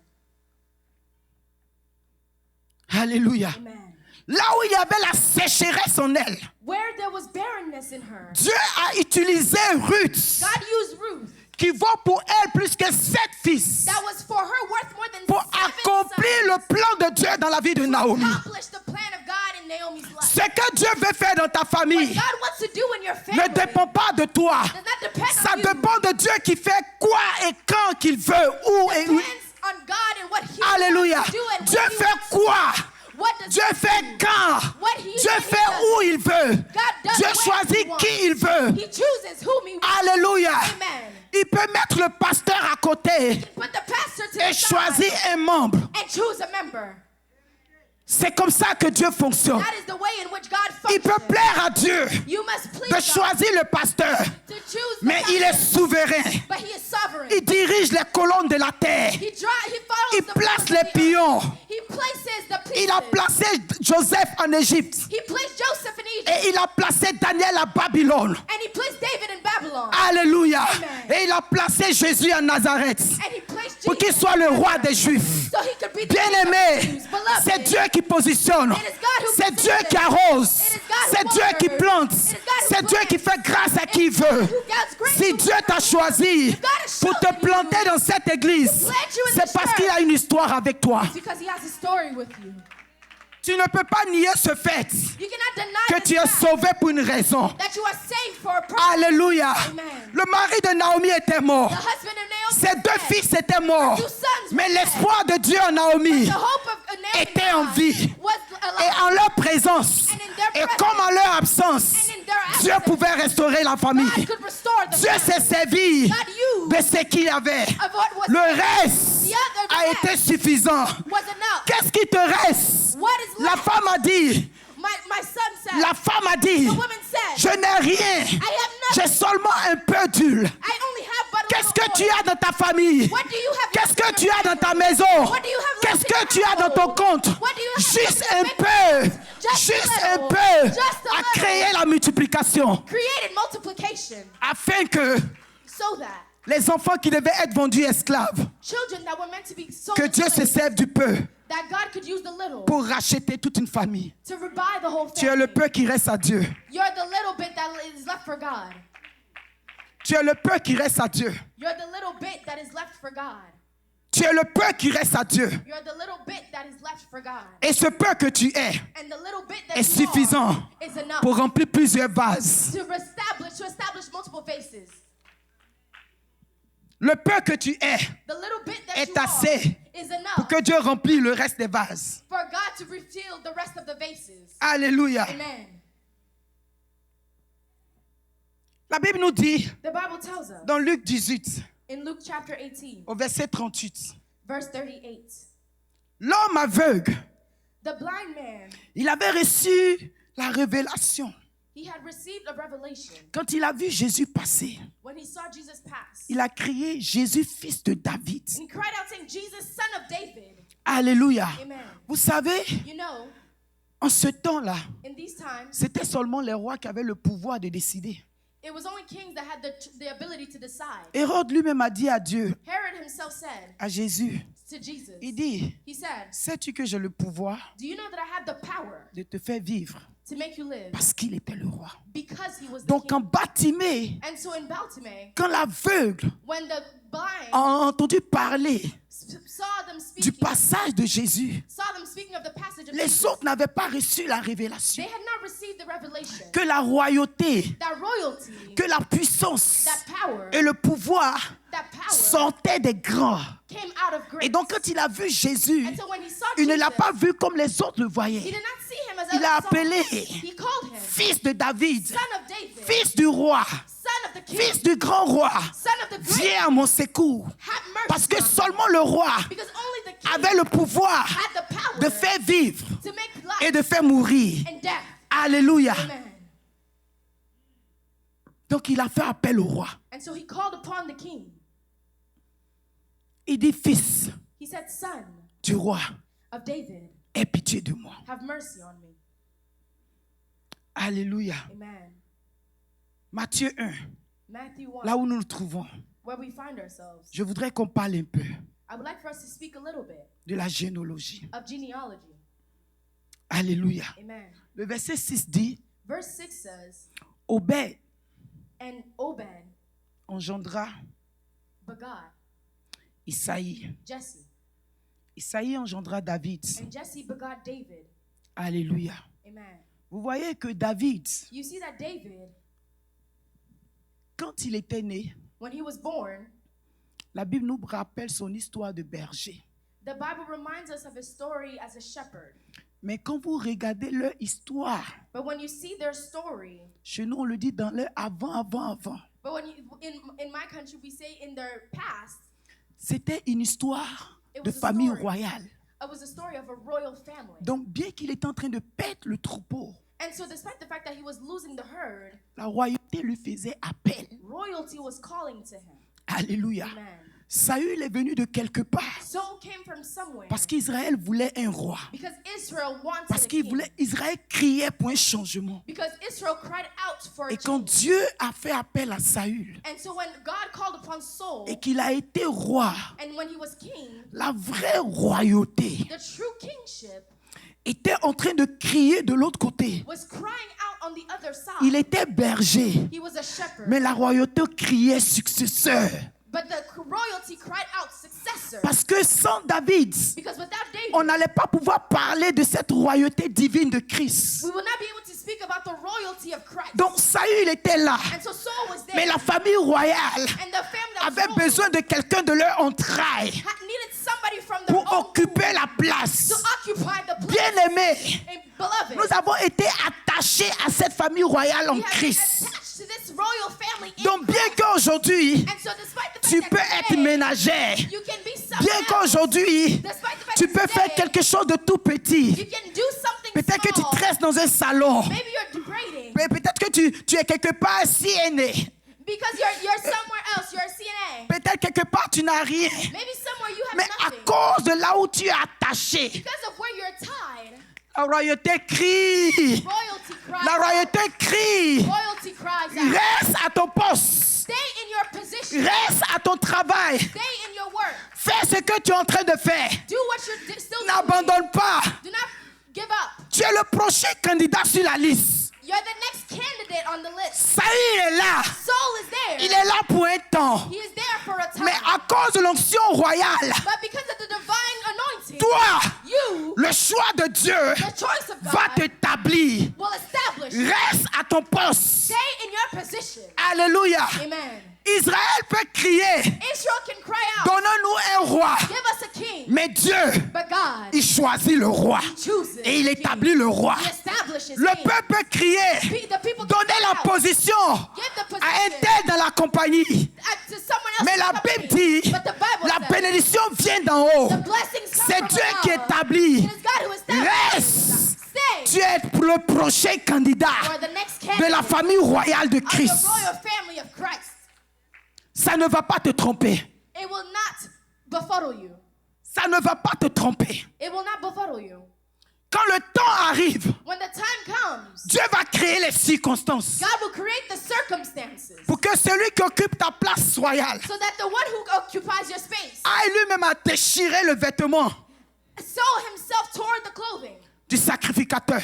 Alléluia. Amen. Là où il y avait la sécheresse en elle, Where there was barrenness in her, Dieu a utilisé Ruth, God used Ruth. qui vaut pour elle plus que 7 fils, That was for her worth more than pour 7 accomplir sons. le plan de Dieu dans la vie de Naomi. Accomplish the plan of God in Naomi's life. Ce que Dieu veut faire dans ta What famille God wants to do in your ne family dépend pas de toi. does not depend Ça on you. dépend de Dieu qui fait quoi et quand qu'il veut, où et où. Depends on God and what He Alléluia. wants to do and Dieu what He fait wants to quoi? do. What does Dieu God fait do? quand? What He Dieu when He fait does. où il veut. God does Dieu when choisit He wants. qui il veut. He chooses whom He wants. Alléluia. Amen. Il peut mettre le pasteur à côté Put the pastor to et the choisir side un membre. and choose a member. C'est comme ça que Dieu fonctionne. That is the way in which God Il peut functions. plaire à Dieu You must please de God choisir le pasteur, to choose the mais il est pastor. souverain. But He is sovereign. Il dirige les colonnes de la terre. He follows Il the place pillars les of the earth. pions. He places the pieces. Il a placé Joseph en Égypte. He placed Joseph in Egypt. Et il a placé Daniel à Babylone. And He placed David in Babylon. Alléluia. Amen. Et il a placé Jésus à Nazareth And He placed pour qu'il Jesus soit in le roi Nazareth. des Juifs. So He could be the Bien king of the aimé, Jews. Beloved. c'est Dieu qui positionne. It is God who C'est Dieu positions. qui arrose. It is God who C'est Dieu qui waters. plante. It is God who C'est Dieu plants. qui fait grâce à qui il It is God veut. who gives grace Si to Dieu t'a whoever. choisi If God has pour te chosen planter you, dans cette église, plant you in c'est this parce church. qu'il a une histoire avec toi. It's because He has a story with you. Tu ne peux pas nier ce fait You cannot deny que this tu es fact sauvé pour une raison. that you are saved for a purpose. Alléluia. Amen. Le mari de Naomi était mort. The husband of Naomi Ses deux said, fils étaient morts. two sons Mais were l'espoir de Dieu en Naomi the hope of Naomi était en vie. was et alive. en leur présence And in their et presence, comme en leur absence, and in their absence, Dieu pouvait restaurer la famille. God could restore the Dieu family. s'est servi God used de ce qu'il y avait. of what was Le there. reste The other a été suffisant. was enough. Qu'est-ce qui te reste? What is La left? femme a dit, My son said, la femme a dit, the woman said, je n'ai rien. I have J'ai nothing. seulement un peu d'huile. I only have but a Qu'est-ce little que tu oil. as dans ta famille? What do you have Qu'est-ce left in que tu your as dans ta family? maison? What do you have Qu'est-ce left in que your tu as dans ton household? compte? What do you have Juste left in un your peu, bank? Just a juste un little. peu Just a à little. créer la multiplication Created multiplication afin que so that les enfants qui devaient être vendus esclaves, children that were meant to be sold que as Dieu se slaves, serve du peu that God could use the little pour racheter toute une famille. to rebuy the whole Tu es family. le peu qui reste à Dieu. You're the little bit that is left for God. Tu es le peu qui reste à Dieu. You're the little bit that is left for God. Tu es le peu qui reste à Dieu. You're the little bit that is left for God. Et ce peu que tu es And the little bit that est you suffisant are is enough pour remplir plusieurs vases. to establish multiple faces. Le peu que tu es The little bit that est you are assez is pour enough que Dieu remplisse le reste des vases. for God to refill the rest of the vases. Alléluia. Amen. La Bible nous dit The Bible tells us dans Luc 18, in Luke chapter 18, au verset 38, verse 38, l'homme aveugle, the blind man, il avait reçu la révélation. he had received a revelation. Quand il a vu Jésus passer, When he saw Jesus pass, il a crié Jésus, fils de David. and he cried out saying, Jesus, son of David. Alléluia. Amen. Vous savez, You know, en ce temps-là, in these times, c'était seulement les rois qui avaient le pouvoir de décider. it was only kings that had the ability to decide. Hérode lui-même a dit à Dieu, Herod himself said à Jésus, to Jesus, il dit, he said, sais-tu que j'ai le pouvoir do you know that I have the power de te faire vivre to make you live? parce qu'il était le roi. Because he was the Donc en king. Bartimée, And so in Baltimore, quand l'aveugle when the blind a entendu parler saw them du speaking, passage de Jésus, saw them speaking of the passage of les Jesus, autres n'avaient pas reçu la révélation. they had not received the revelation Que la royauté, that royalty, que la puissance that power, et le pouvoir that power sortaient des grands. came out of grace. Et donc quand il a vu Jésus, And so when he saw il ne Jesus, l'a pas vu comme les autres le he voyaient. did not see him as Il l'a others saw him. appelé He called him fils de David, son of David, fils du roi, son of the king, fils du grand roi. son of the great. Viens à mon secours. Have mercy Parce que on me. seulement le roi Because only the king avait le pouvoir had the power de faire vivre to make et life de faire mourir. and death. Alléluia. Amen. Donc il a fait appel au roi. And so he called upon the king. Il dit, fils He said, son du roi, of David, aie pitié de moi. have mercy on me. Alléluia. Amen. Matthieu 1, Matthew 1, là où nous nous trouvons, where we find ourselves. je voudrais qu'on parle un peu I would like for us to speak a little bit de la généalogie. of genealogy. Alléluia. Amen. Le verset 6 dit, Verse 6 says, Obed and Obed engendra begot Isaïe. Jesse, Isaïe engendra David. and Jesse begot David. Alléluia. Amen. Vous voyez que David, You see that David, quand il était né, when he was born, la Bible nous rappelle son histoire de berger. the Bible reminds us of his story as a shepherd. Mais quand vous regardez leur histoire, But when you see their story, chez nous on le dit dans leur avant. but when you, in my country we say in their past, C'était une histoire It de was a famille story. royale. it was a story of a royal family. Donc bien qu'il était en train de perdre le troupeau, And so despite the fact that he was losing the herd, la royauté lui faisait appel. royalty was calling to him. Alléluia. Amen. Saül est venu de quelque part Saul came from somewhere parce qu'Israël voulait un roi. because Israel wanted Parce a king. qu'Israël criait pour un changement. Because Israel cried out for a Et quand change. Dieu a fait appel à Saül And so when God called upon Saul, et qu'il a été roi, and when he was king, la vraie royauté the true kingship était en train de crier de l'autre côté. was crying out on the other side. Il était berger, He was a shepherd. mais la royauté criait successeur. But the royalty cried out successor. Parce que sans David, Because without David, on n'allait pas pouvoir parler de cette royauté divine de Christ. we will not be able to speak about the royalty of Christ. Donc Saül était là, And so Saul was there. mais la famille royale And the family that was avait royal besoin de quelqu'un de leur entraille needed somebody from their pour own occuper la to place. occupy the place. Bien-aimés, And beloved, nous avons été attachés à cette famille royale en we have been Christ. attached to this royal family in Donc bien Christ. qu'aujourd'hui, And so despite the fact tu that peux être today ménagère, you can be someone bien else, qu'aujourd'hui, despite the fact tu that peux today faire quelque chose de tout petit. you can do something Peut-être que tu small. restes dans un salon. Maybe you're degrading Peut-être que tu es quelque part CNA. because you're somewhere else. You're a CNA. Peut-être quelque part tu n'as rien. Maybe somewhere you have Mais à nothing. cause de là où tu es attaché, Because of where you're tied, la royauté crie. royalty cries La out. royauté crie. Royalty cries out. Reste à ton poste. Stay in your position. Reste à ton travail. Stay in your work. Fais ce que tu es en train de faire. Do what you're still doing. N'abandonne pas. Do not give up. Tu es le prochain candidat sur la liste. You're the next candidate on the list. Saül est là. Saul is there. Il est là pour un temps. He is there for a time. Mais à cause de l'onction royale, But because of the divine anointing, toi, you, le choix de Dieu the choice of va God, t'établir. will establish. Reste à ton poste. Stay in your position. Alléluia. Amen. Israël peut crier, Israel can cry out, donnons-nous un roi. give us a king. Mais Dieu, But God il choisit le roi. chooses Et il a king. établit le roi. He establishes Le king. peuple peut crier, The people can donner cry la out, position give the à un position tel dans la compagnie. to someone else Mais in la the company. Bible dit, But the Bible la says, bénédiction vient d'en haut. the blessings come C'est from Dieu above. qui établit. It is God who establishes. Reste. Stay. Tu es le prochain candidat Or the next de candidate la famille royale de of the Christ. royal family of Christ. Ça ne va pas te tromper. It will not befuddle you. Ça ne va pas te tromper. It will not befuddle you. Quand le temps arrive, When the time comes, Dieu va créer les circonstances God will create the circumstances pour que celui qui occupe ta place royale so that the one who occupies your space aille lui-même à déchirer le vêtement sow himself toward the clothing du sacrificateur.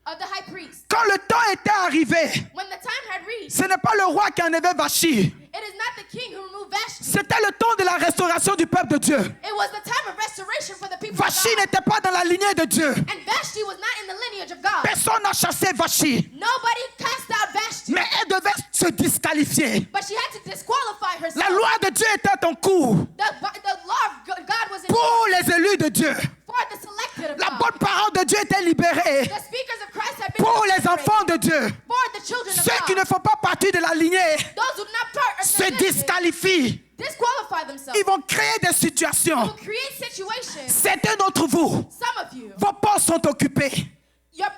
of the high priest. Quand le temps était arrivé, When the time had reached, ce n'est pas le roi qui enlevait Vachi. it is not the king who removed Vashti. C'était le temps de la restauration du peuple de Dieu. It was the time of restoration for the people Vachi of God. n'était pas dans la lignée de Dieu. And Vashti was not in the lineage of God. Personne n'a chassé Vachi. Nobody cast out Vashti, Mais elle devait se disqualifier. but she had to disqualify herself. La loi de Dieu était en cours The law of God was in pour les élus de Dieu. for the selected of La God. bonne parole de Dieu était libérée The speakers of Christ have been pour les liberated enfants de Dieu. for the children of Ceux qui God. ne font pas partie de la lignée Those who are not part of se the lineage disqualifient. disqualify themselves. Ils vont créer des They situations. will create situations. Certains d'entre vous, Some of you, vos postes sont occupés. your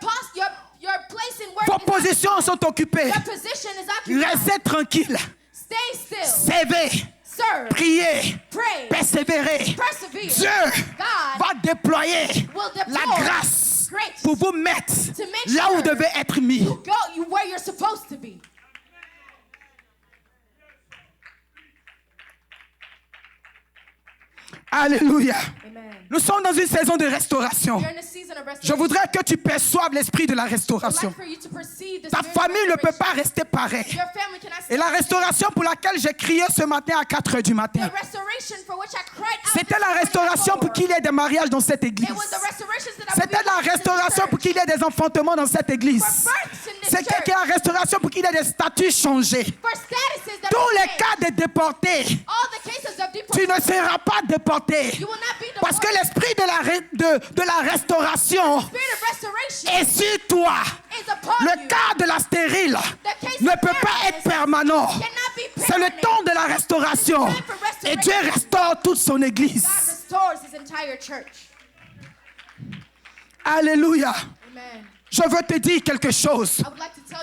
place in work Vos is positions occupied. sont occupées. Your position is occupied. Restez tranquille. Stay still. Servez. Serve. Priez. Pray. Persévérez. Persevere. Dieu God va déployer will deploy la grâce grace pour vous mettre to make là où sure vous devez être mis. you go where you're supposed to be. Alléluia. Amen. Nous sommes dans une saison de restauration. You're in a season of Je restoration. voudrais que tu perçoives l'esprit de la I'd restauration. like for you to perceive the Ta spirit of famille ne peut restoration. pas rester pareille. Your family cannot Et la restauration pour laquelle j'ai crié ce matin à 4 heures du matin, The restoration for which I cried out c'était this la morning restauration for. pour qu'il y ait des mariages dans cette église. It was the restorations that I C'était la restauration pour qu'il y ait des enfantements dans cette église. C'était la restauration pour qu'il y ait des statuts changés. Tous les cas de déportés, tu ne seras pas déporté. Parce que l'esprit de la restauration est sur toi. Le cas de la stérile ne peut pas être permanent. C'est le temps de la restauration. Et Dieu restaure toute son église. Alléluia. Je veux te dire quelque chose.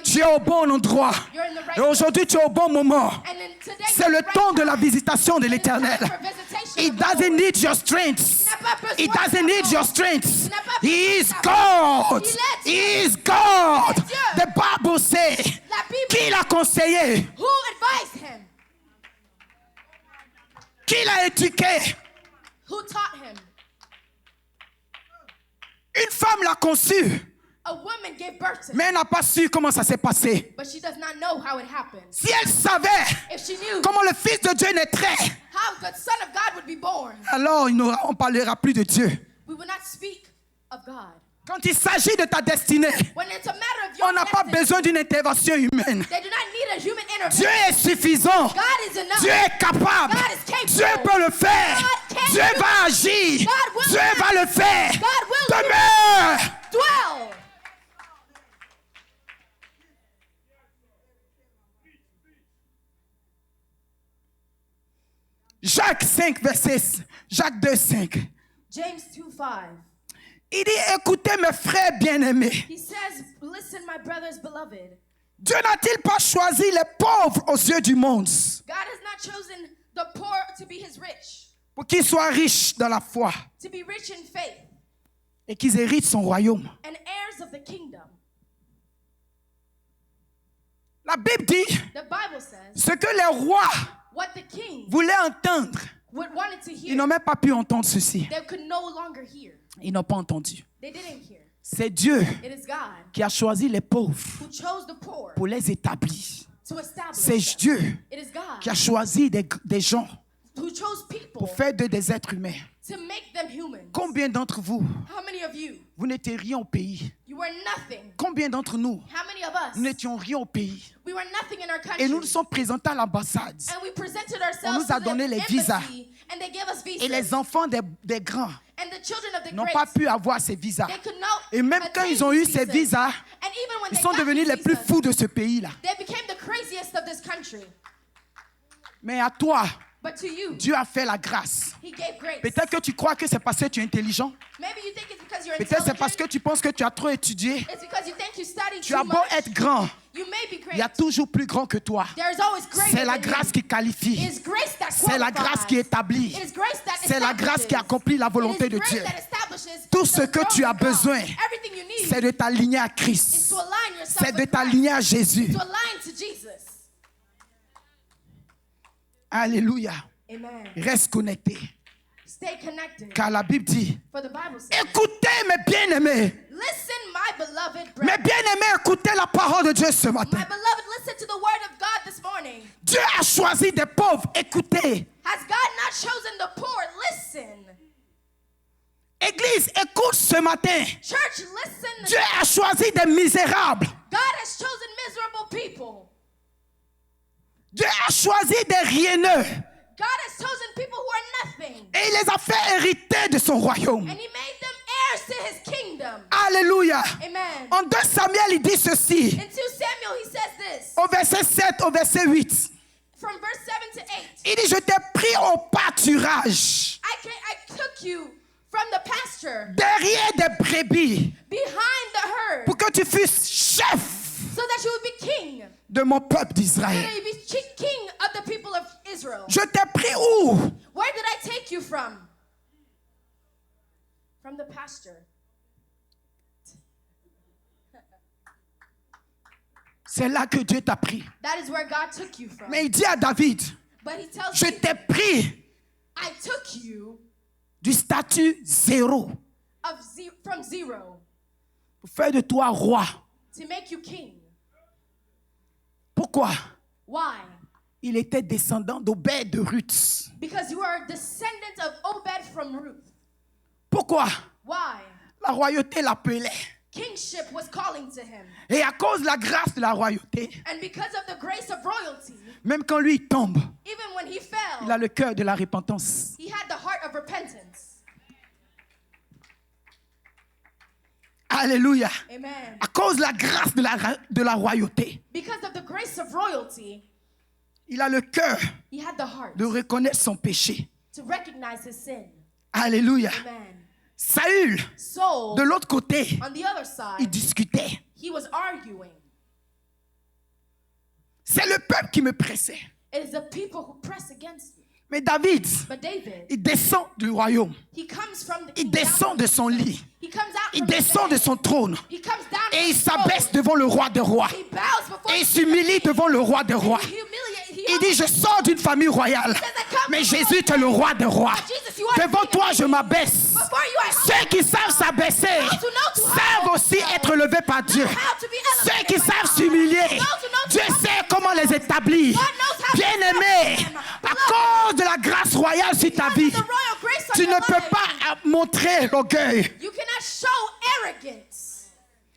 Tu es au bon endroit. Et aujourd'hui, tu es au bon moment. C'est le temps de la visitation de l'Éternel. He doesn't need your strength. He doesn't need your strength. He is God. He is God. The Bible says, qui l'a conseillé? Who advised him? Qui l'a éduqué? Who taught him? Une femme l'a conçu, A woman gave birth to him, mais elle n'a pas su comment ça s'est passé. but she does not know how it happened. Si elle savait If she knew comment le Fils de Dieu naîtrait, how the Son of God would be born, alors on ne parlera plus de Dieu. we would not speak of God. Quand il s'agit de ta destinée, When it's a matter of your on n'a pas destiny, besoin d'une intervention humaine. they do not need a human Dieu intervention. est suffisant. God is enough. Dieu est capable. God is capable. Dieu peut le faire. God can Dieu do va agir. God will Dieu act. va le faire. God will do Demeure. Dwell. Jacques 5, verset Jacques 2, 5. James 2:5. Il dit, écoutez mes frères bien-aimés. He says, "Listen, my brothers beloved. Dieu n'a-t-il pas choisi les pauvres aux yeux du monde God has not chosen the poor to be his rich, pour qu'ils soient riches dans la foi to be rich in faith et qu'ils héritent son royaume? and heirs of the kingdom." La Bible dit, The Bible says, ce que les rois what the king voulaient entendre, wanted to ils hear, n'ont même pas pu entendre ceci. they could no longer hear. Ils n'ont pas entendu. They didn't hear. C'est Dieu It is God qui a choisi les pauvres who chose the poor pour les établir. to establish C'est them. Dieu It is God qui a choisi des gens who chose people pour faire d'eux des êtres humains. to make them humans. Combien d'entre vous, How many of you, vous n'étiez rien au pays? you were nothing? Combien d'entre nous, How many of nous us, n'étions rien au pays? we were nothing in our country? Et nous nous sommes présentés à l'ambassade. And we presented On ourselves nous a to donné the les embassy, visas. and they gave us visas. Et les enfants des grands And the children of the n'ont great, pas pu avoir ces visas. they could not Et même quand attain ils ont eu these ces visas. visas, And even when ils they sont got devenus these les plus visas, fous de ce pays-là. they became the craziest of this country. Mais à toi, But to you, Dieu a fait la grâce. he gave grace. Peut-être que tu crois que c'est parce que tu es intelligent. Maybe you think it's because you're Peut-être c'est parce intelligent. que tu penses que tu as trop étudié. It's because you think you studied Tu too as beau much. être grand, You may be il y a great. toujours plus grand que toi. There is always greater C'est la than grâce you. qui qualifie. It is grace that C'est la grâce qui qualifies. établit. It is grace that C'est la grâce qui establishes. accomplit la volonté It is de grace Dieu. that establishes Tout the ce que throne tu as of God. besoin, Everything you need c'est de t'aligner à is Christ. to align yourself C'est de with Christ, t'aligner à Jésus. to align to Jesus. Alléluia. Amen. Reste connecté. Stay connected. Car la Bible dit, For the Bible says, écoutez mes bien-aimés. listen, my beloved Mes brethren. bien-aimés, écoutez la parole de Dieu ce matin. My beloved, listen to the word of God this morning. Dieu a choisi des pauvres. Écoutez. Has God not chosen the poor? Listen. Église, écoute ce matin. Church, listen. Dieu a choisi des misérables. God has chosen miserable people. Dieu a choisi des rieneux. God has chosen people who are nothing. Et il les a fait hériter de son royaume. And he made them heirs to his kingdom. Alléluia. Amen. En 2 Samuel, il dit ceci. In 2 Samuel, he says this. Au verset 7, au verset 8. From verse 7 to 8. Il dit, je t'ai pris au pâturage, I took you from the pasture, derrière des brebis, behind the herd, pour que tu fusses chef so that you would be king. de mon peuple So d'Israël. that you would be king of the people of Israel. Je t'ai pris où? Where did I take you from? From the pasture. C'est là que Dieu t'a pris. That is where God took you from. Mais il dit à David, But he tells je you, t'ai pris I took you du statut zéro from zero pour faire de toi roi. to make you king. Pourquoi? Why? Il était descendant d'Obed de Ruth. Because you are a descendant of Obed from Ruth. Pourquoi? Why? La royauté l'appelait. Kingship was calling to him. Et à cause de la grâce de la royauté, And because of the grace of royalty, même quand lui il tombe, even when he fell, il a le cœur de la repentance. he had the heart of repentance. Alléluia. Amen. À cause de la grâce de la royauté, Because of the grace of royalty, il a le cœur he had the heart de reconnaître son péché. to recognize his sin. Alléluia. Amen. Saül, Saul, de l'autre côté, on the other il side, discutait. he was arguing. C'est le peuple qui me pressait. It is the people who press against me. Mais David, But David, il descend du royaume. he comes from the Il king descend de son lit. He comes out Il from the descend de bed. son trône. He comes down Et il from the s'abaisse throne. devant le roi des rois. He bows before Et il the s'humilie king. devant le roi des rois. He humiliates. He Il dit, je sors d'une famille royale. Mais Jésus, tu es le roi des rois. Devant toi, je m'abaisse. Before you, I Ceux qui savent s'abaisser savent aussi être levés par Dieu. how to be Ceux elevated qui by savent God. s'humilier, Dieu sait comment les établir. Bien-aimé, à cause de la grâce royale sur ta vie, The royal grace on tu your ne peux life, pas montrer l'orgueil. you cannot show arrogance.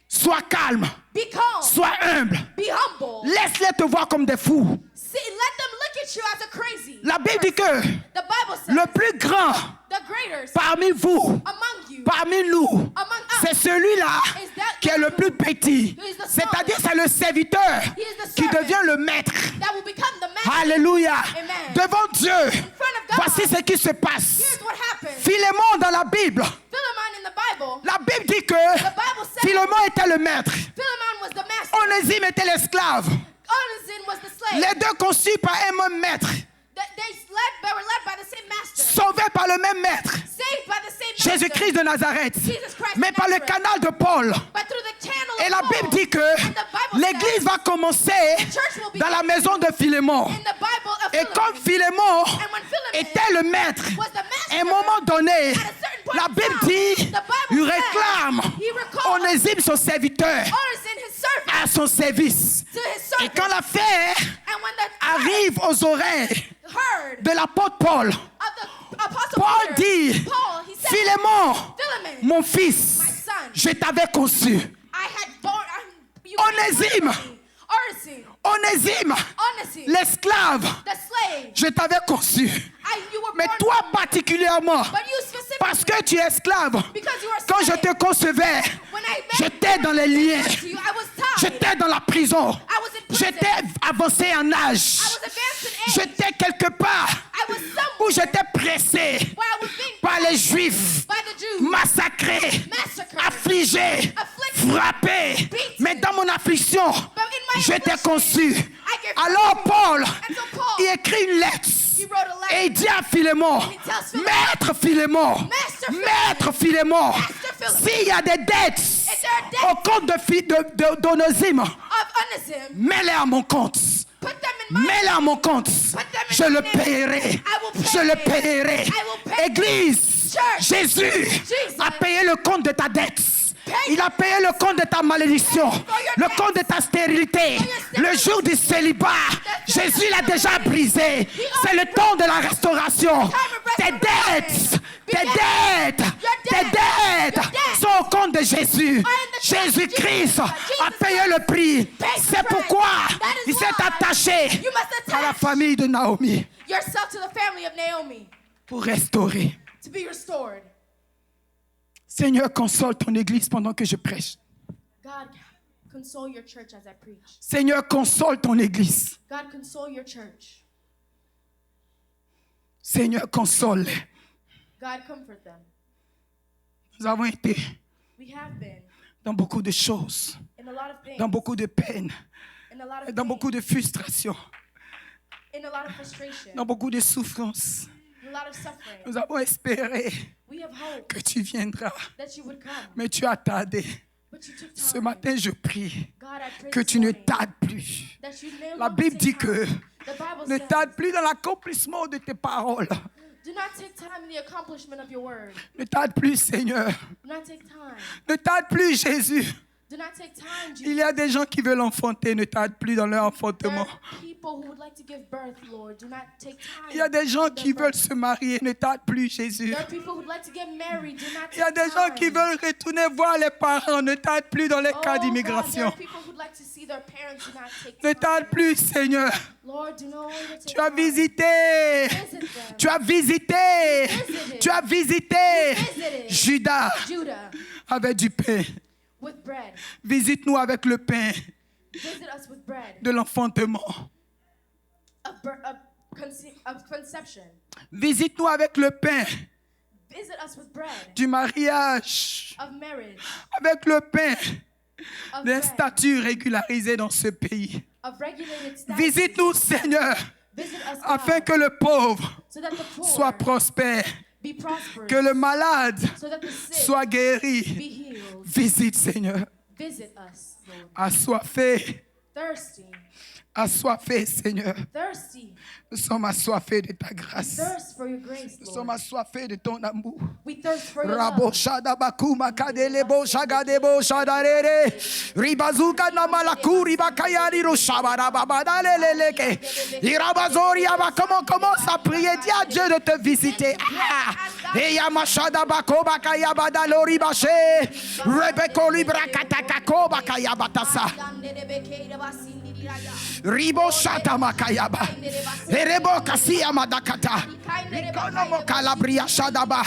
Sois calme, Be calm. sois humble. Be humble. Laisse-les te voir comme des fous. See, let them look at you as a crazy. La Bible dit que The Bible says le plus grand the greatest parmi vous, among you, parmi nous, among c'est us, celui-là is that qui est le plus petit. who is the C'est-à-dire smallest. c'est le serviteur He is the qui servant devient le maître. that will become the master. Alléluia. Amen. Devant Dieu, In front of God, voici ce qui se passe. here's what happened. Philémon dans la Bible, Philemon in the Bible, la Bible dit the que Bible says Philémon était le maître. Philemon was the master. Onésime était l'esclave. Onésime was the slave. Les deux conçus par un même maître, They were led by the same master. sauvés par le même maître, Saved by the same master. Jésus-Christ de Nazareth. Jesus Christ Mais of par le Nazareth. canal de Paul. But through the channel Et of la Paul, Bible dit que and the Bible l'église says, va commencer church will be dans la maison de Philémon. in the Bible of Et comme Philemon. Philémon And when Philemon était le maître, was the master, à un moment donné, at a certain point la in Bible time, dit, the Bible il says, réclame he recalls Onésime son serviteur Onésime, his servant, à son service. to his Et service. quand l'affaire And when the arrive aux oreilles heard de l'apôtre Paul, of the apostle Paul Peter, dit, Paul, he said, Philémon, Philemon, mon fils, my son, je t'avais conçu. I had born, you Onésime. Onesime, Onésime, Onesime, l'esclave, the slave, je t'avais conçu. you were Mais born toi from me. particulièrement, But you specifically, parce que tu es esclave, because you are quand je slave, te concevais, when I met j'étais dans les liens, to you, I was tied. j'étais dans la prison, I was in prison. j'étais avancé en âge, I was advanced in age. j'étais quelque part I was somewhere où j'étais pressé where I was being par les Juifs, by the Jews, massacré, massacred, affligé, afflicted, frappé. beaten. Mais dans mon affliction, but in my j'étais affliction, conçu. I gave Alors birth. Paul, And so Paul, il écrit une lettre he wrote a letter. et il dit à Philémon, He tells Philemon, Maître Philémon, Master Maître Philémon, Master Philemon, s'il y a des dettes if there are debts au compte d'Onésime, of Onesime, mets-les à mon compte. put them in my Mets-les à mon compte. them in Je my le name. paierai. I will pay Je le it. paierai. I will pay Église, Church. Jésus Jesus. a payé le compte de ta dette. Pay Il a payé le compte de ta malédiction, for your le debt. compte de ta stérilité, For your le jour du célibat. That's Jésus your l'a déjà brisé. C'est le temps de la restauration. Tes dettes, tes dettes, tes dettes sont au compte de Jésus. Jésus-Christ a payé le prix. C'est pourquoi il s'est attaché You must à la attach famille de Naomi yourself to the family of Naomi pour restaurer. to be restored. Seigneur, console ton église pendant que je prêche. God, console your church as I preach. Seigneur, console ton église. God, console your church. Seigneur, console-les. God, comfort them. Nous avons été We have been dans beaucoup de choses, in a lot of things, dans beaucoup de peines, in a lot of dans pain, beaucoup de frustrations, in a lot of frustration, dans beaucoup de souffrances. in a lot of suffering. Nous avons espéré We have hope que tu viendras, that you would come, mais tu as tardé. but you took Ce time. matin, je prie God, I pray que this tu ne morning tardes plus. that you no La longer Bible take dit que time. The Bible ne says, tarde plus dans l'accomplissement de tes paroles. do not take time in the accomplishment of your word. Ne tarde plus, Seigneur. Do not take time. Ne tarde plus, Jésus. Do not take time, Il Jesus. y a des gens qui veulent enfanter, ne tarde plus dans leur There enfantement. are people who would like to give birth, Lord. Do not take time. Il y a des gens to qui give veulent birth. se marier, ne tarde plus, Jésus. There are people who would like to get married. Do not Il y a take des gens qui time. veulent retourner voir les parents, ne tarde plus dans les Oh, cas God, there d'immigration. are people who would like to see their parents. Do not take Ne time. tarde plus, Seigneur. Lord, do not take Tu as time. visité. Visit them. Tu as visité. Tu as visité. Visited Judas Judah avec du pain. with bread. Visite-nous avec le pain Visit us with bread de l'enfantement. of conception. Visite-nous avec le pain Visit us with bread du mariage. of marriage, Avec le pain of des bread, statuts régularisés dans ce pays. of regulated status. Visite-nous, Seigneur, Visit us, afin God, que le pauvre so that the poor soit prospère, be prosperous, que le malade so that the sick soit guéri. be healed. Visite, Seigneur, Visit us, Lord. assoiffé, Thirsty, assoiffé, Seigneur. thirsty, Nous sommes assoiffés de ta grâce. thirst for your grace, Nous sommes Lord. assoiffés de ton amour. We thirst for your Rabo love. shadabaku makadelebo shagadebo shadarere ribazuka namalakuri bakayari ro shabarababadaleleleke irabazori aba. Commence à prier, dis à Dieu de te visiter. Et yamashadabako bakayabadalori bache rebeko librakatako bakayabatasa ribo shata makayaba erebo kasia madakata Rikonomo kalabria shadaba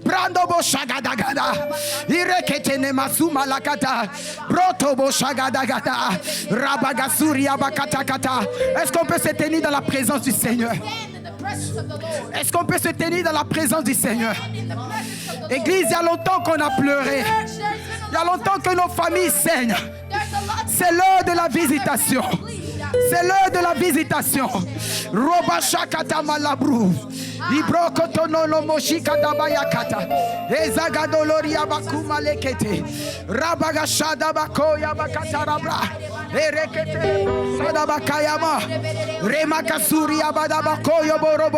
brando bo shagadagada ireketene masuma lakata broto bo shagadagada rabagasuri abakatakata. Est-ce qu'on peut se tenir dans la présence du Seigneur? Stand in the presence of the Lord. Est-ce qu'on peut se tenir dans la présence du Seigneur? Stand in the presence of the Lord. Église, il y a longtemps qu'on a pleuré. Church, Il y a longtemps que nos familles saignent. there's a lot C'est l'heure de la visitation. C'est l'heure de la visitation. Roba shakata malabru. Ibro kotono no moshika dabayakata. Ezagadolori abakuma lekete. Rabagashada bakoya bakata rabra. Erekete sadabakayama. Remakasuri abadabakoyo borobo.